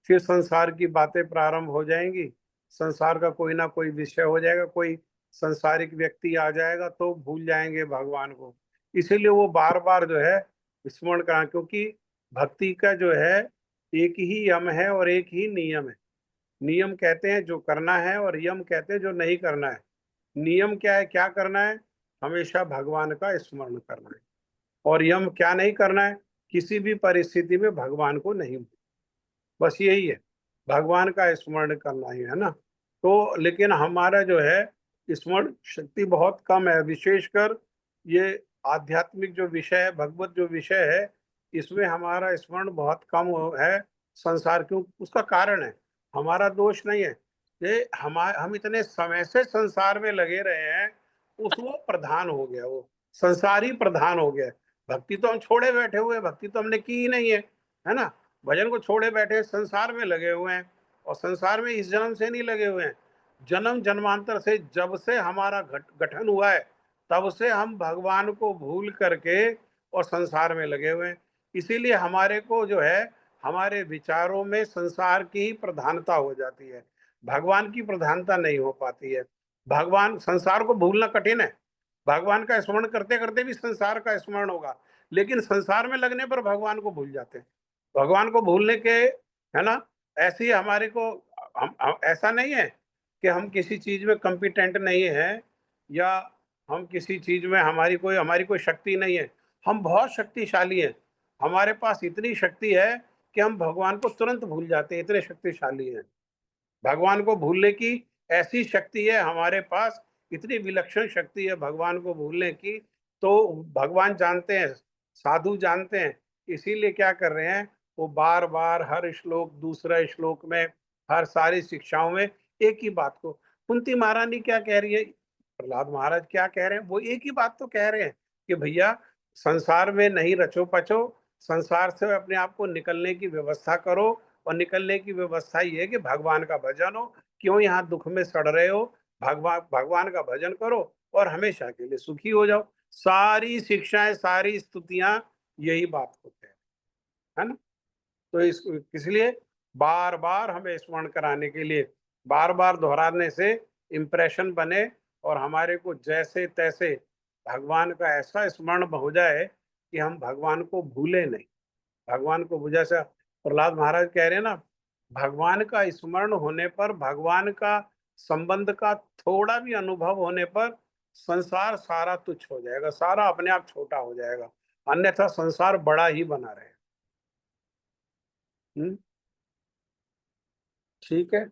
फिर संसार की बातें प्रारंभ हो जाएंगी, संसार का कोई ना कोई विषय हो जाएगा, कोई संसारिक व्यक्ति आ जाएगा तो भूल जाएंगे भगवान को। इसीलिए वो बार बार जो है स्मरण करा, क्योंकि भक्ति का जो है एक ही यम है और एक ही नियम है। नियम कहते हैं जो करना है और यम कहते हैं जो नहीं करना है। नियम क्या है, क्या करना है? हमेशा भगवान का स्मरण करना है। और यम क्या नहीं करना है? किसी भी परिस्थिति में भगवान को नहीं, बस यही है, भगवान का स्मरण करना ही है ना। तो लेकिन हमारा जो है स्मरण शक्ति बहुत कम है, विशेषकर ये आध्यात्मिक जो विषय है, भगवत जो विषय है, इसमें हमारा स्मरण बहुत कम है। संसार क्यों? उसका कारण है, हमारा दोष नहीं है। ये हम इतने समय से संसार में लगे रहे हैं, उस वो प्रधान हो गया, वो संसार ही प्रधान हो गया। भक्ति तो हम छोड़े बैठे हुए, भक्ति तो हमने की ही नहीं है ना। भजन को छोड़े बैठे संसार में लगे हुए हैं, और संसार में इस जन्म से नहीं लगे हुए हैं, जन्म जन्मांतर से, जब से हमारा गठन हुआ है तब से हम भगवान को भूल करके और संसार में लगे हुए हैं। इसीलिए हमारे को जो है हमारे विचारों में संसार की ही प्रधानता हो जाती है, भगवान की प्रधानता नहीं हो पाती है। भगवान, संसार को भूलना कठिन है, भगवान का स्मरण करते करते भी संसार का स्मरण होगा, लेकिन संसार में लगने पर भगवान को भूल जाते हैं। भगवान को भूलने के, है ना, ऐसे ही हमारे को, हम ऐसा नहीं है कि हम किसी चीज में कॉम्पिटेंट नहीं है, या हम किसी चीज में हमारी कोई शक्ति नहीं है। हम बहुत शक्तिशाली हैं, हमारे पास इतनी शक्ति है कि हम भगवान को तुरंत भूल जाते हैं, इतने शक्तिशाली हैं। भगवान को भूलने की ऐसी शक्ति है हमारे पास, इतनी विलक्षण शक्ति है भगवान को भूलने की। तो भगवान जानते हैं, साधु जानते हैं, इसीलिए क्या कर रहे हैं, वो बार बार हर श्लोक दूसरा श्लोक में, हर सारी शिक्षाओं में एक ही बात को, कुंती महारानी क्या कह रही है, प्रहलाद महाराज क्या कह रहे हैं, वो एक ही बात तो कह रहे हैं कि भैया संसार में नहीं रचो पचो, संसार से अपने आप को निकलने की व्यवस्था करो। और निकलने की व्यवस्था ये है कि भगवान का भजन हो, क्यों यहाँ दुख में सड़ रहे हो, भगवान का भजन करो और हमेशा के लिए सुखी हो जाओ। सारी शिक्षाएं, सारी स्तुतियां यही बात को कह, है ना। तो इसलिए बार बार हमें स्मरण कराने के लिए, बार बार दोहराने से इम्प्रेशन बने, और हमारे को जैसे तैसे भगवान का ऐसा स्मरण हो जाए कि हम भगवान को भूले नहीं। भगवान को, जैसा प्रहलाद महाराज कह रहे हैं ना, भगवान का स्मरण होने पर, भगवान का संबंध का थोड़ा भी अनुभव होने पर संसार सारा तुच्छ हो जाएगा, सारा अपने आप छोटा हो जाएगा, अन्यथा संसार बड़ा ही बना रहे। ठीक है,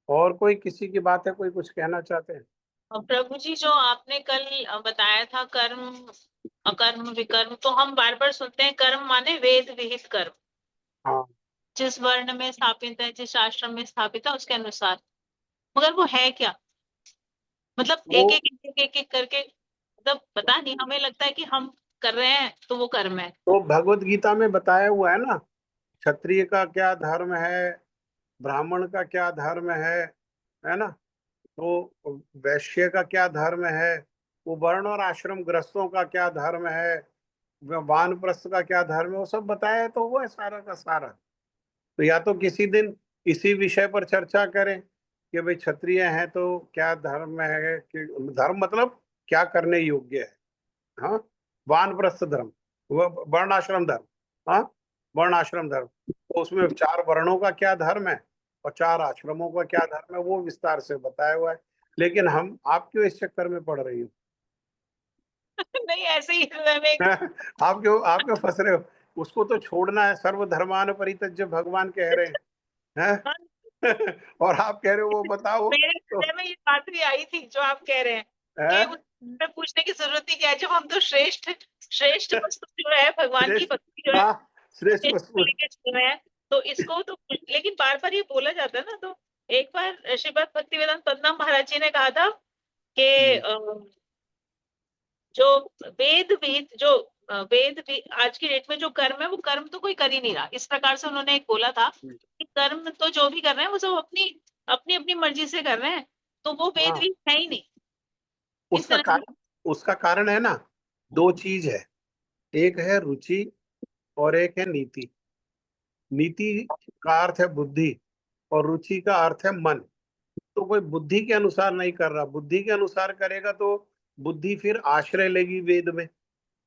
और कोई किसी की बात है, कोई कुछ कहना चाहते हैं? और प्रभु जी, जो आपने कल बताया था कर्म अकर्म विकर्म, तो हम बार बार सुनते हैं कर्म माने वेद विहित कर्म, हाँ, जिस वर्ण में स्थापित है, जिस आश्रम में स्थापित है उसके अनुसार, मगर वो है क्या? मतलब वो एक करके, मतलब पता नहीं, हमें लगता है कि हम कर रहे हैं तो वो कर्म है। तो भगवत गीता में बताया हुआ है ना, क्षत्रिय का क्या धर्म है, ब्राह्मण का क्या धर्म है ना, तो वैश्य का क्या धर्म है, वो वर्ण और आश्रम ग्रस्तों का क्या धर्म है, वानप्रस्थ का क्या धर्म है, वो सब बताया है। तो वो है सारा का सारा। तो या तो किसी दिन इसी विषय पर चर्चा करें कि भाई क्षत्रिय हैं तो क्या धर्म है, कि धर्म मतलब क्या करने योग्य है। हाँ, वानप्रस्थ धर्म, वर्ण आश्रम धर्म, हाँ, वर्ण आश्रम धर्म, तो उसमें 4 वर्णों का क्या धर्म है और 4 आश्रमों का क्या धर्म है, वो विस्तार से बताया हुआ है। लेकिन आप क्यों इस चक्कर में पड़ रही हो? नहीं, ऐसे ही हमें आप क्यों फंस रहे हो? उसको तो छोड़ना है, सर्वधर्मान परित्यज्य भगवान कह रहे हैं। और आप कह रहे हो वो बताओ मेरे तो, हृदय में ये बात भी आई थी जो आप कह रहे हैं कि उसमें पूछने की जरूरत ही क्या है, जब हम तो श्रेष्ठ वस्तु जो है भगवान की भक्ति जो है, हाँ, श्रेष्ठ इसको वस्तु। लेके चल रहे हैं, तो इसको तो, लेकिन बार बार ये बोला जाता है ना। तो एक बार श्रीमद् भक्तिवेदांत पद्मनाभ महाराज जी ने कहा था कि जो वेद विहित, जो आज की डेट में जो कर्म है, वो कर्म तो कोई कर ही नहीं रहा। इस प्रकार से उन्होंने एक बोला था कि कर्म तो जो भी कर रहे हैं वो सब अपनी अपनी अपनी मर्जी से कर रहे हैं, तो वो वेद हाँ, विहित है ही नहीं। इस उसका तरह कारण, उसका कारण है ना, 2 चीज है। एक है रुचि और एक है नीति। नीति का अर्थ है बुद्धि और रुचि का अर्थ है मन। तो कोई बुद्धि के अनुसार नहीं कर रहा, बुद्धि के अनुसार करेगा तो बुद्धि फिर आश्रय लेगी वेद में।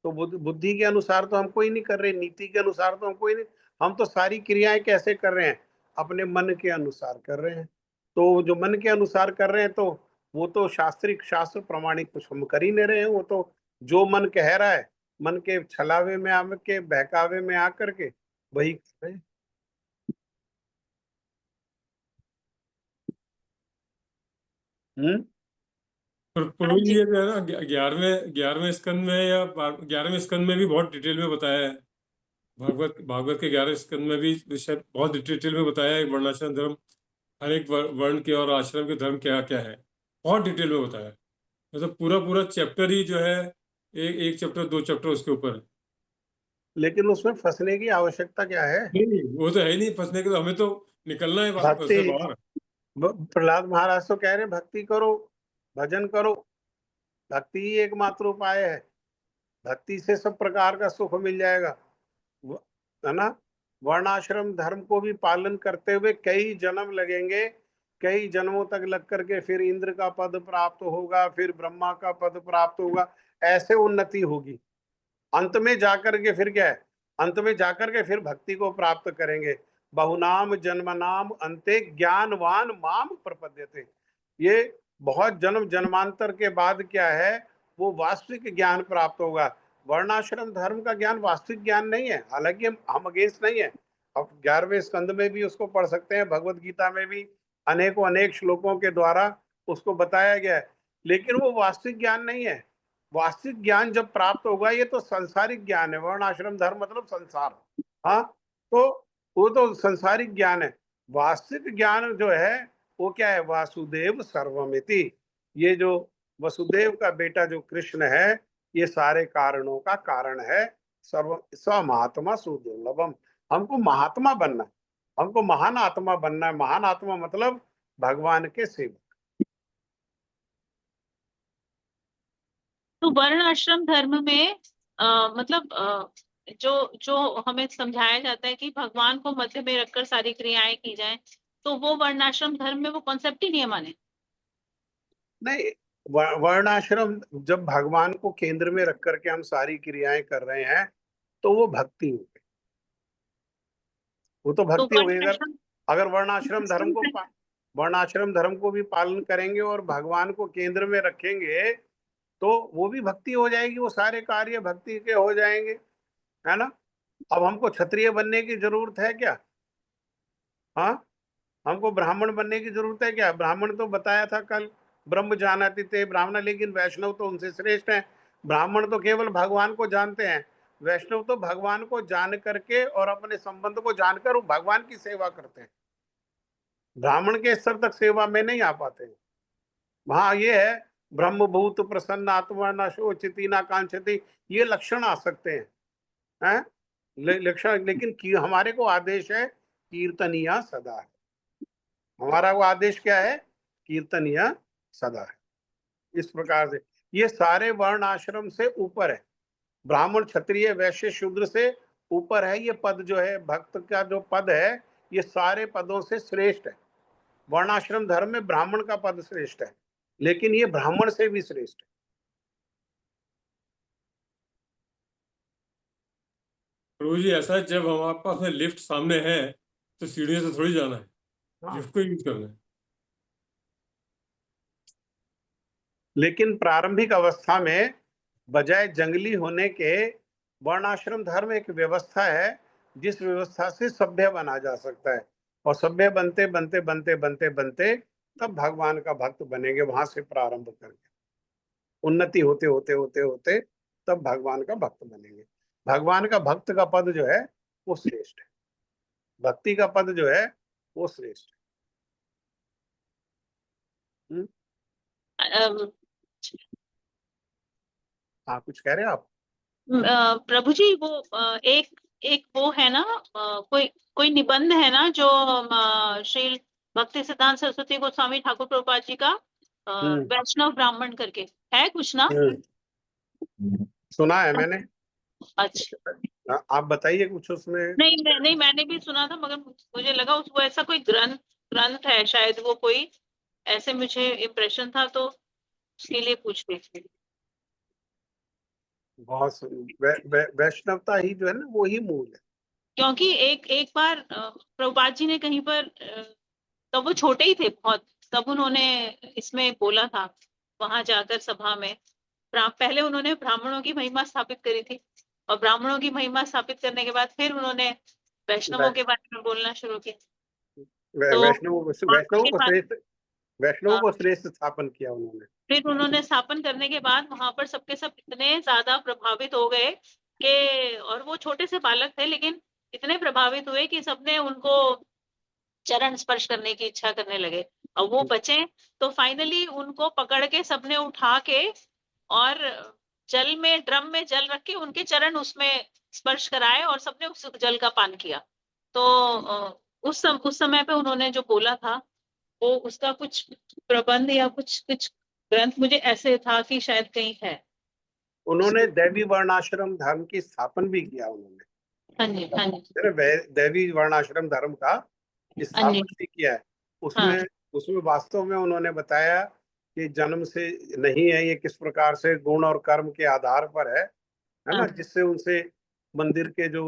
तो बुद्धि के अनुसार तो हम कोई नहीं कर रहे, नीति के अनुसार तो हम कोई नहीं। हम तो सारी क्रियाएं कैसे कर रहे हैं? अपने मन के अनुसार कर रहे हैं। तो जो मन के अनुसार कर रहे हैं तो वो तो शास्त्र प्रमाणिक कुछ हम कर ही नहीं रहे हैं। वो तो जो मन कह रहा है, मन के छलावे में आके, बहकावे में आकर के वही कर रहे हैं। प्रभु जी ये जो है ना 11वें स्कंद में या 11वें स्कंद में भी बहुत डिटेल में बताया है। भागवत के 11वें स्कंद में भी शायद बहुत डिटेल में बताया है वर्णाश्रम धर्म, हर एक वर्ण के और आश्रम के धर्म क्या क्या है, बहुत डिटेल में बताया है। मतलब पूरा चैप्टर ही जो है एक चैप्टर 2 चैप्टर उसके ऊपर है। लेकिन उसमें फंसने की आवश्यकता क्या है? नहीं, वो तो है ही नहीं फंसने के, तो हमें तो निकलना है भक्ति, उससे बाहर। प्रहलाद महाराज तो कह रहे भक्ति करो, भजन करो। भक्ति ही एकमात्र उपाय है। भक्ति से सब प्रकार का सुख मिल जाएगा, है ना। वर्णाश्रम धर्म को भी पालन करते हुए कई जन्म लगेंगे, कई जन्मों तक लग करके फिर इंद्र का पद प्राप्त होगा, फिर ब्रह्मा का पद प्राप्त होगा, ऐसे उन्नति होगी। अंत में जाकर के फिर क्या है? अंत में जाकर के फिर भक्ति को प्राप्त करेंगे। बहुनाम जन्मनाम अंते ज्ञानवान माम प्रपद्यते। ये बहुत जन्म जन्मांतर के बाद क्या है? वो वास्तविक ज्ञान प्राप्त होगा। वर्णाश्रम धर्म का ज्ञान वास्तविक ज्ञान नहीं है, हालांकि हम अगेंस्ट नहीं है। अब 11वें स्कंद में भी उसको पढ़ सकते हैं, भगवत गीता में भी अनेकों अनेक श्लोकों के द्वारा उसको बताया गया है, लेकिन वो वास्तविक ज्ञान नहीं है। वास्तविक ज्ञान जब प्राप्त होगा, ये तो संसारिक ज्ञान है। वर्ण आश्रम धर्म मतलब संसार, हाँ, तो वो तो संसारिक ज्ञान है। वास्तविक ज्ञान जो है वो क्या है? वासुदेव सर्वमिति। ये जो वसुदेव का बेटा जो कृष्ण है, ये सारे कारणों का कारण है। सर्व स महात्मा सुदुर्लभम। हमको महात्मा बनना है, हमको महान आत्मा बनना है। महान आत्मा मतलब भगवान के सेवक। तो वर्ण आश्रम धर्म में मतलब जो जो हमें समझाया जाता है कि भगवान को मध्य में रखकर सारी क्रियाएं की जाएं, तो वो वर्णाश्रम धर्म में वो कॉन्सेप्ट ही नहीं है माने। नहीं, वर्णाश्रम जब भगवान को केंद्र में रख करके हम सारी क्रियाएं कर रहे हैं तो वो भक्ति हो गई। वो तो तो भक्ति हो गई। अगर वर्णाश्रम अगर वर्णाश्रम धर्म को भी पालन करेंगे और भगवान को केंद्र में रखेंगे तो वो भी भक्ति हो जाएगी। वो सारे कार्य भक्ति के हो जाएंगे, है ना। अब हमको क्षत्रिय बनने की जरूरत है क्या? हाँ, हमको ब्राह्मण बनने की जरूरत है क्या? ब्राह्मण तो बताया था कल, ब्रह्म जानाति ते ब्राह्मण, लेकिन वैष्णव तो उनसे श्रेष्ठ है। ब्राह्मण तो केवल भगवान को जानते हैं, वैष्णव तो भगवान को जान करके और अपने संबंध को जानकर वो भगवान की सेवा करते हैं। ब्राह्मण के स्तर तक सेवा में नहीं आ पाते। वहां ये है ब्रह्मभूत प्रसन्न आत्मा न शोचति न कांक्षति, ये लक्षण आ सकते हैं, लक्षण। लेकिन हमारे को आदेश है कीर्तनिया सदा है। हमारा वो आदेश क्या है? कीर्तनिया सदा है। इस प्रकार से ये सारे वर्ण आश्रम से ऊपर है। ब्राह्मण क्षत्रिय वैश्य शूद्र से ऊपर है। ये पद जो है, भक्त का जो पद है, ये सारे पदों से श्रेष्ठ है। वर्णाश्रम धर्म में ब्राह्मण का पद श्रेष्ठ है, लेकिन ये ब्राह्मण से भी श्रेष्ठ है। प्रभु जी ऐसा है, जब हमारे पास में लिफ्ट सामने है तो सीढ़ियों से थोड़ी जाना है, लिफ्ट को यूज करना है। लेकिन प्रारंभिक अवस्था में बजाय जंगली होने के वर्णाश्रम धर्म एक व्यवस्था है, जिस व्यवस्था से सभ्य बना जा सकता है। और सभ्य बनते बनते बनते बनते बनते तब भगवान का भक्त बनेंगे। वहां से प्रारंभ करके उन्नति होते होते होते होते तब भगवान का भक्त बनेंगे। भगवान का भक्त का पद जो है वो श्रेष्ठ है, भक्ति का पद जो है वो श्रेष्ठ है। हाँ, कुछ कह रहे हैं आप? प्रभु जी वो एक वो है ना, कोई निबंध है ना जो श्री भक्ति सिद्धांत सरस्वती गोस्वामी ठाकुर प्रभुपाद जी का वैष्णव ब्राह्मण करके है कुछ ना? सुना है मैंने। अच्छा, आप बताइए कुछ उसमें। नहीं मैंने भी सुना था, मगर मुझे लगा उसको ऐसा कोई ग्रंथ ग्रंथ है शायद, वो कोई ऐसे मुझे इम्प्रेशन था, तो उसके लिए पूछ रही थी। बहुत वैष्णवता ही जो है ना, वो ही मूल है। क्योंकि एक एक बार प्रभुपाद जी ने कहीं पर तब वो छोटे ही थे बहुत, तब उन्होंने इसमें बोला था वहां जाकर सभा में। पहले उन्होंने ब्राह्मणों की महिमा स्थापित करी थी, और ब्राह्मणों की महिमा स्थापित करने के बाद फिर उन्होंने वैष्णवों के बारे में बोलना शुरू किया। तो वैष्णवों के को बाद श्रेष्ठ, वैष्णवों को श्रेष्ठ स्थापन किया उन्होंने। फिर उन्होंने स्थापन करने के बाद वहां पर सबके सब इतने ज्यादा प्रभावित हो गए कि, और वो छोटे से बालक थे लेकिन इतने प्रभावित हुए कि सबने उनको चरण स्पर्श करने की इच्छा करने लगे। और वो बचे तो फाइनली उनको पकड़ के सबने उठा के और जल में, ड्रम में जल रख के उनके चरण उसमें स्पर्श कराए, और सबने उस जल का पान किया। तो उस समय पे उन्होंने जो बोला था, वो उसका कुछ प्रबंध या कुछ कुछ ग्रंथ मुझे ऐसे था कि शायद कहीं है। उन्होंने दैवी वर्णाश्रम धर्म की स्थापन भी किया उन्होंने। हाँ जी, हाँ जी, दैवी वर्णाश्रम धर्म का हाँ जी, स्थापन भी किया है। हाँ, उसमें उसमें वास्तव में उन्होंने बताया कि जन्म से नहीं है, ये किस प्रकार से गुण और कर्म के आधार पर है ना, हाँ, जिससे उनसे मंदिर के जो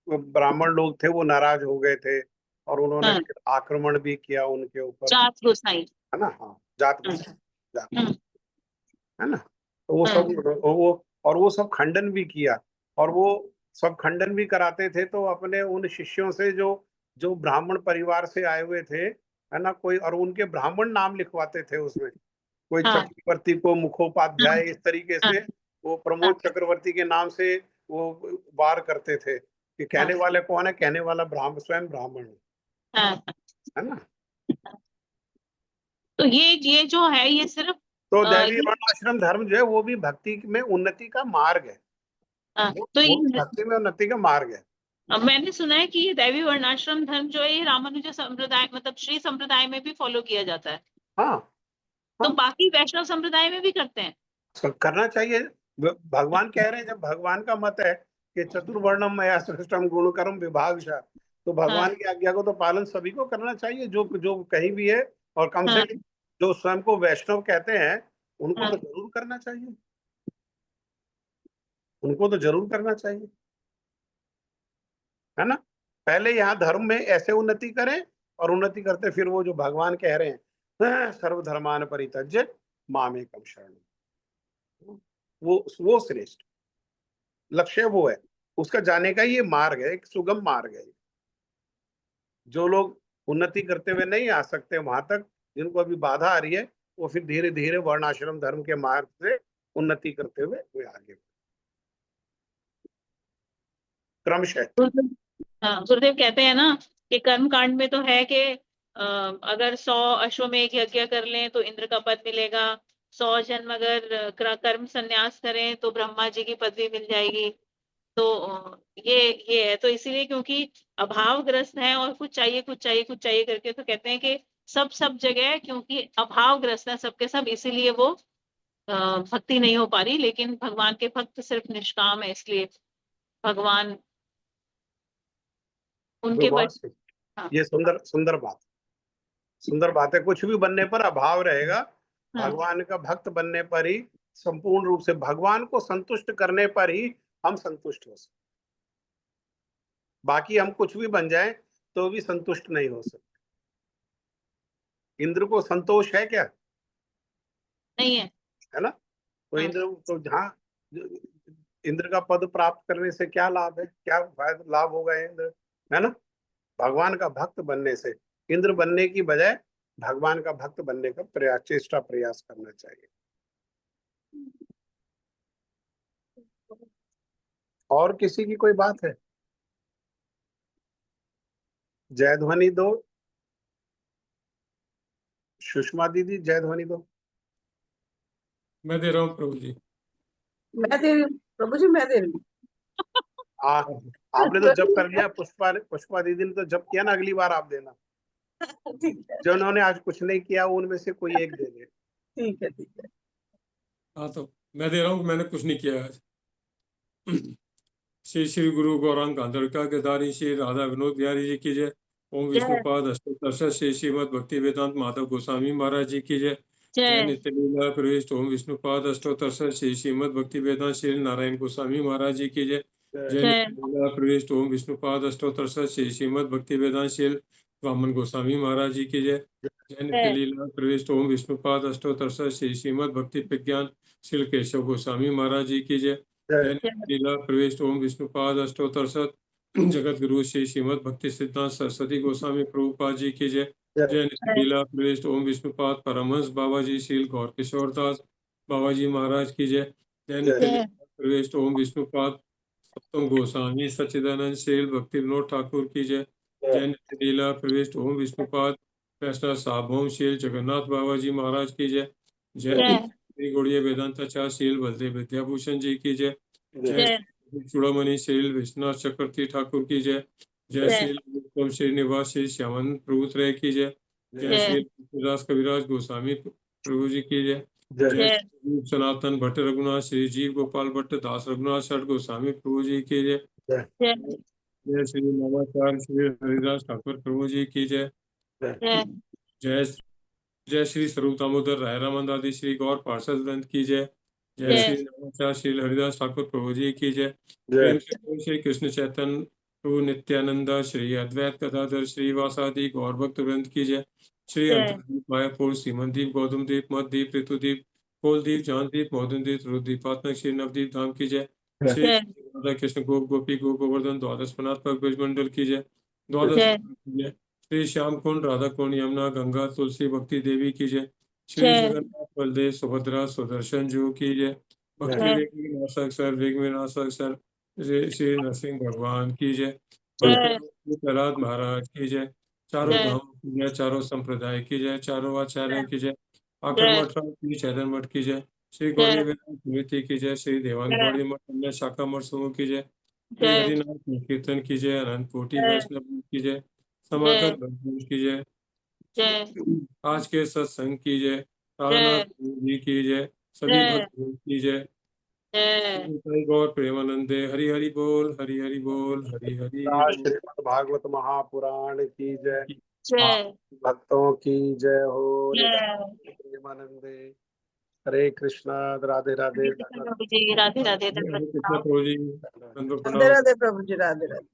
ब्राह्मण लोग थे वो नाराज हो गए थे, और उन्होंने हाँ, फिर आक्रमण भी किया उनके ऊपर, जात गोसाई। है ना। हाँ, जात हाँ, जात, हाँ, है ना। तो वो हाँ, सब, वो सब खंडन भी किया, और वो सब खंडन भी कराते थे। तो अपने उन शिष्यों से जो जो ब्राह्मण परिवार से आए हुए थे, है ना, कोई, और उनके ब्राह्मण नाम लिखवाते थे उसमें, कोई हाँ, चक्रवर्ती को मुखोपाध्याय, इस तरीके हाँ, से वो हाँ, प्रमोद चक्रवर्ती के नाम से वो वार करते थे कि कहने वाले कौन है, कहने वाला ब्राह्मण, स्वयं ब्राह्मण हाँ। है ना। तो ये जो है ये सिर्फ तो दैवी ये, वर्णाश्रम धर्म जो है वो भी भक्ति में उन्नति का मार्ग है। तो वो भी ये भक्ति में उन्नति का मार्ग है। मैंने सुना है कि ये दैवी वर्णाश्रम धर्म जो है ये रामानुज संप्रदाय, मतलब श्री संप्रदाय में भी फॉलो किया जाता है। हाँ, तो हाँ, बाकी वैष्णव संप्रदाय में भी करते हैं। तो करना चाहिए। भगवान कह रहे हैं, जब भगवान का मत है कि चतुर्वर्णम मया सृष्टम गुणकर्म विभागशः, तो हाँ, भगवान की आज्ञा को तो पालन सभी को करना चाहिए, जो जो कहीं भी है। और कम से हाँ, कम जो स्वयं को वैष्णव कहते हैं, उनको हाँ, तो जरूर करना चाहिए, उनको तो जरूर करना चाहिए, है ना। पहले यहाँ धर्म में ऐसे उन्नति करें, और उन्नति करते फिर वो जो भगवान कह रहे हैं, सर्वधर्मान परित्यज्य मामेकम शरणम, वो श्रेष्ठ लक्ष्य वो है। उसका जाने का ये मार्ग है, एक सुगम मार्ग है। जो लोग उन्नति करते हुए नहीं आ सकते वहां तक, जिनको अभी बाधा आ रही है, वो फिर धीरे धीरे वर्णाश्रम धर्म के मार्ग से उन्नति करते हुए वे आगे क्रमशः। हाँ, गुरुदेव कहते हैं ना कि कर्म कांड में तो है कि अगर 100 अश्वमेध यज्ञ कर लें तो इंद्र का पद मिलेगा, 100 जन्म अगर कर्म संन्यास करें तो ब्रह्मा जी की पदवी मिल जाएगी। तो ये है, तो इसीलिए क्योंकि अभावग्रस्त है और कुछ चाहिए कुछ चाहिए कुछ चाहिए करके, तो कहते हैं कि सब जगह क्योंकि अभावग्रस्त है सबके सब, इसीलिए वो भक्ति नहीं हो पा रही। लेकिन भगवान के भक्त सिर्फ निष्काम है, इसलिए भगवान उनके भगवान वश। हाँ, ये सुंदर सुंदर बात, सुंदर बात है। कुछ भी बनने पर अभाव रहेगा, हाँ, भगवान का भक्त बनने पर ही, संपूर्ण रूप से भगवान को संतुष्ट करने पर ही हम संतुष्ट हो सकते। बाकी हम कुछ भी बन जाएं तो भी संतुष्ट नहीं हो सकते। इंद्र को संतोष है क्या? नहीं है। है ना। तो हाँ, इंद्र तो जहाँ, इंद्र का पद प्राप्त करने से क्या लाभ है, क्या फायदा लाभ होगा इंद्र, है ना। भगवान का भक्त बनने से, इंद्र बनने की बजाय भगवान का भक्त बनने का प्रयास, चेष्टा प्रयास करना चाहिए। और किसी की कोई बात है? जय ध्वनि दो, सुषमा दीदी, जय ध्वनि दो। मैं दे रहा हूँ प्रभु जी। मैं दे रही हूँ प्रभु जी, मैं दे रही हूँ। आ, आपने तो जब कर लिया, पुष्पा पुष्पा दीदी ने तो जब किया ना, अगली बार आप देना। ठीक है, जो उन्होंने आज कुछ नहीं किया उनमें से कोई एक दे दे। ठीक है, ठीक है। हाँ, तो मैं दे रहा हूँ, मैंने कुछ नहीं किया आज। श्री श्री गुरु गौरांग कांदड़का केदारी श्री राधा विनोद बिहारी जी की जय। ओम विष्णुपाद अष्टोत्तर श्री श्रीमद भक्ति वेदांत माधव गोस्वामी महाराज जी की जय। जय नित्य लीला प्रविष्ट ओम विष्णुपाद अष्टोत्तर श्री श्रीमद भक्ति वेदांत श्री नारायण गोस्वामी महाराज जी की जय। जय नित्य लीला प्रविष्ट ओम विष्णुपाद अष्टोत्तर श्री श्रीमद भक्ति वेदांत श्री वामन गोस्वामी महाराज जी की जय। जय नित्य लीला प्रविष्ट ओम विष्णुपाद अष्टोत्तर श्री श्रीमद भक्ति प्रज्ञान श्री केशव गोस्वामी महाराज जी की जय। जय नित्य लीला प्रविष्ट ओम विष्णुपाद अष्टोत्तर जगत गुरु श्री श्रीमद भक्ति सिद्धांत सरस्वती गोस्वामी प्रभुपाद जी की जय। जय नित्य लीला प्रविष्ट ओम विष्णुपाद परमहंस बाबा जी श्री गौर किशोर दास बाबा जी महाराज की जय। जय नित्य लीला प्रविष्ट ओम विष्णुपाद सप्तम गोस्वामी सच्चिदानंद श्री भक्ति विनोद ठाकुर की जय। जय नित्य लीला प्रविष्ट ओम विष्णुपाद वैष्णव सार्वभौम श्री जगन्नाथ बाबा जी महाराज की जय। जय श्री गौड़ीय वेदांताचार्य श्री बलदेव विद्याभूषण जी की जय। जय चूड़ामणि श्री विश्वनाथ चक्रवर्ती ठाकुर की जय। जय श्री श्रीनिवास श्री श्यामन प्रभु त्रय की जय। जय श्री दास कविराज गोस्वामी प्रभु जी की जय। जय श्री सनातन भट्ट रघुनाथ श्री जीव गोपाल भट्ट दास रघुनाथ शठ गोस्वामी प्रभु जी की जय। जय श्री नवाचार्य श्री हरिदास ठाकुर प्रभु जी की जय। जय जय श्री स्वरूप दामोदर राय रामानंद आदि श्री गौर पार्षद वृंद की जय। जय श्री नवाचार्य श्री हरिदास ठाकुर प्रभु जी की जय। प्रेम से बोल श्री कृष्ण चैतन्य प्रभु नित्यानंद श्री अद्वैत गदाधर श्रीवासादि गौर भक्त वृंद की जय। श्री अंतरदीप मायापुर सीमनदीप गौतम दीप मददीप ऋतुदीप कोलदीप जानदीप मौदनदीप रुद्रदीपात्मक श्री नवदीप धाम की जय। श्री राधा कृष्ण गोप गोपी गो गोवर्धन द्वादश पनात्मक ब्रजमंडल की जय। द्वादश की जय। श्री श्याम कुंड राधा कुंड यमुना गंगा तुलसी भक्ति देवी की जय। श्री जगन्नाथ बलदेव सुभद्रा सुदर्शन जू की जय। भक्ति वेग विनाशक सर वेग विनाशक सर श्री नरसिंह भगवान की जय। प्रहलाद महाराज की जय। चारों धाम की जय। चारों संप्रदाय की जय। चारों आचार्यों की जय। आकर मठ की चैतन मठ की जय। श्री गौड़ी वेदांत समिति की जय। श्री देवान गौड़ी मठ अन्य शाखा मठ समूह की जय। श्री हरिनाथ कीर्तन की जय। अनंत कोटि वैष्णव की जय। समागत भक्तों की जय। आज के सत्संग की जय। तारानाथ जी की जय। सभी भक्तों की जय। गौर प्रेमानंदे हरि हरि बोल हरि हरि बोल हरि हरि बोल। श्रीमद् भागवत महापुराण की जय। भक्तों की जय हो। प्रेमानंदे हरे कृष्णा राधे राधे राधे राधे कृष्ण प्रभु जी राधे राधे प्रभु जी राधे राधे।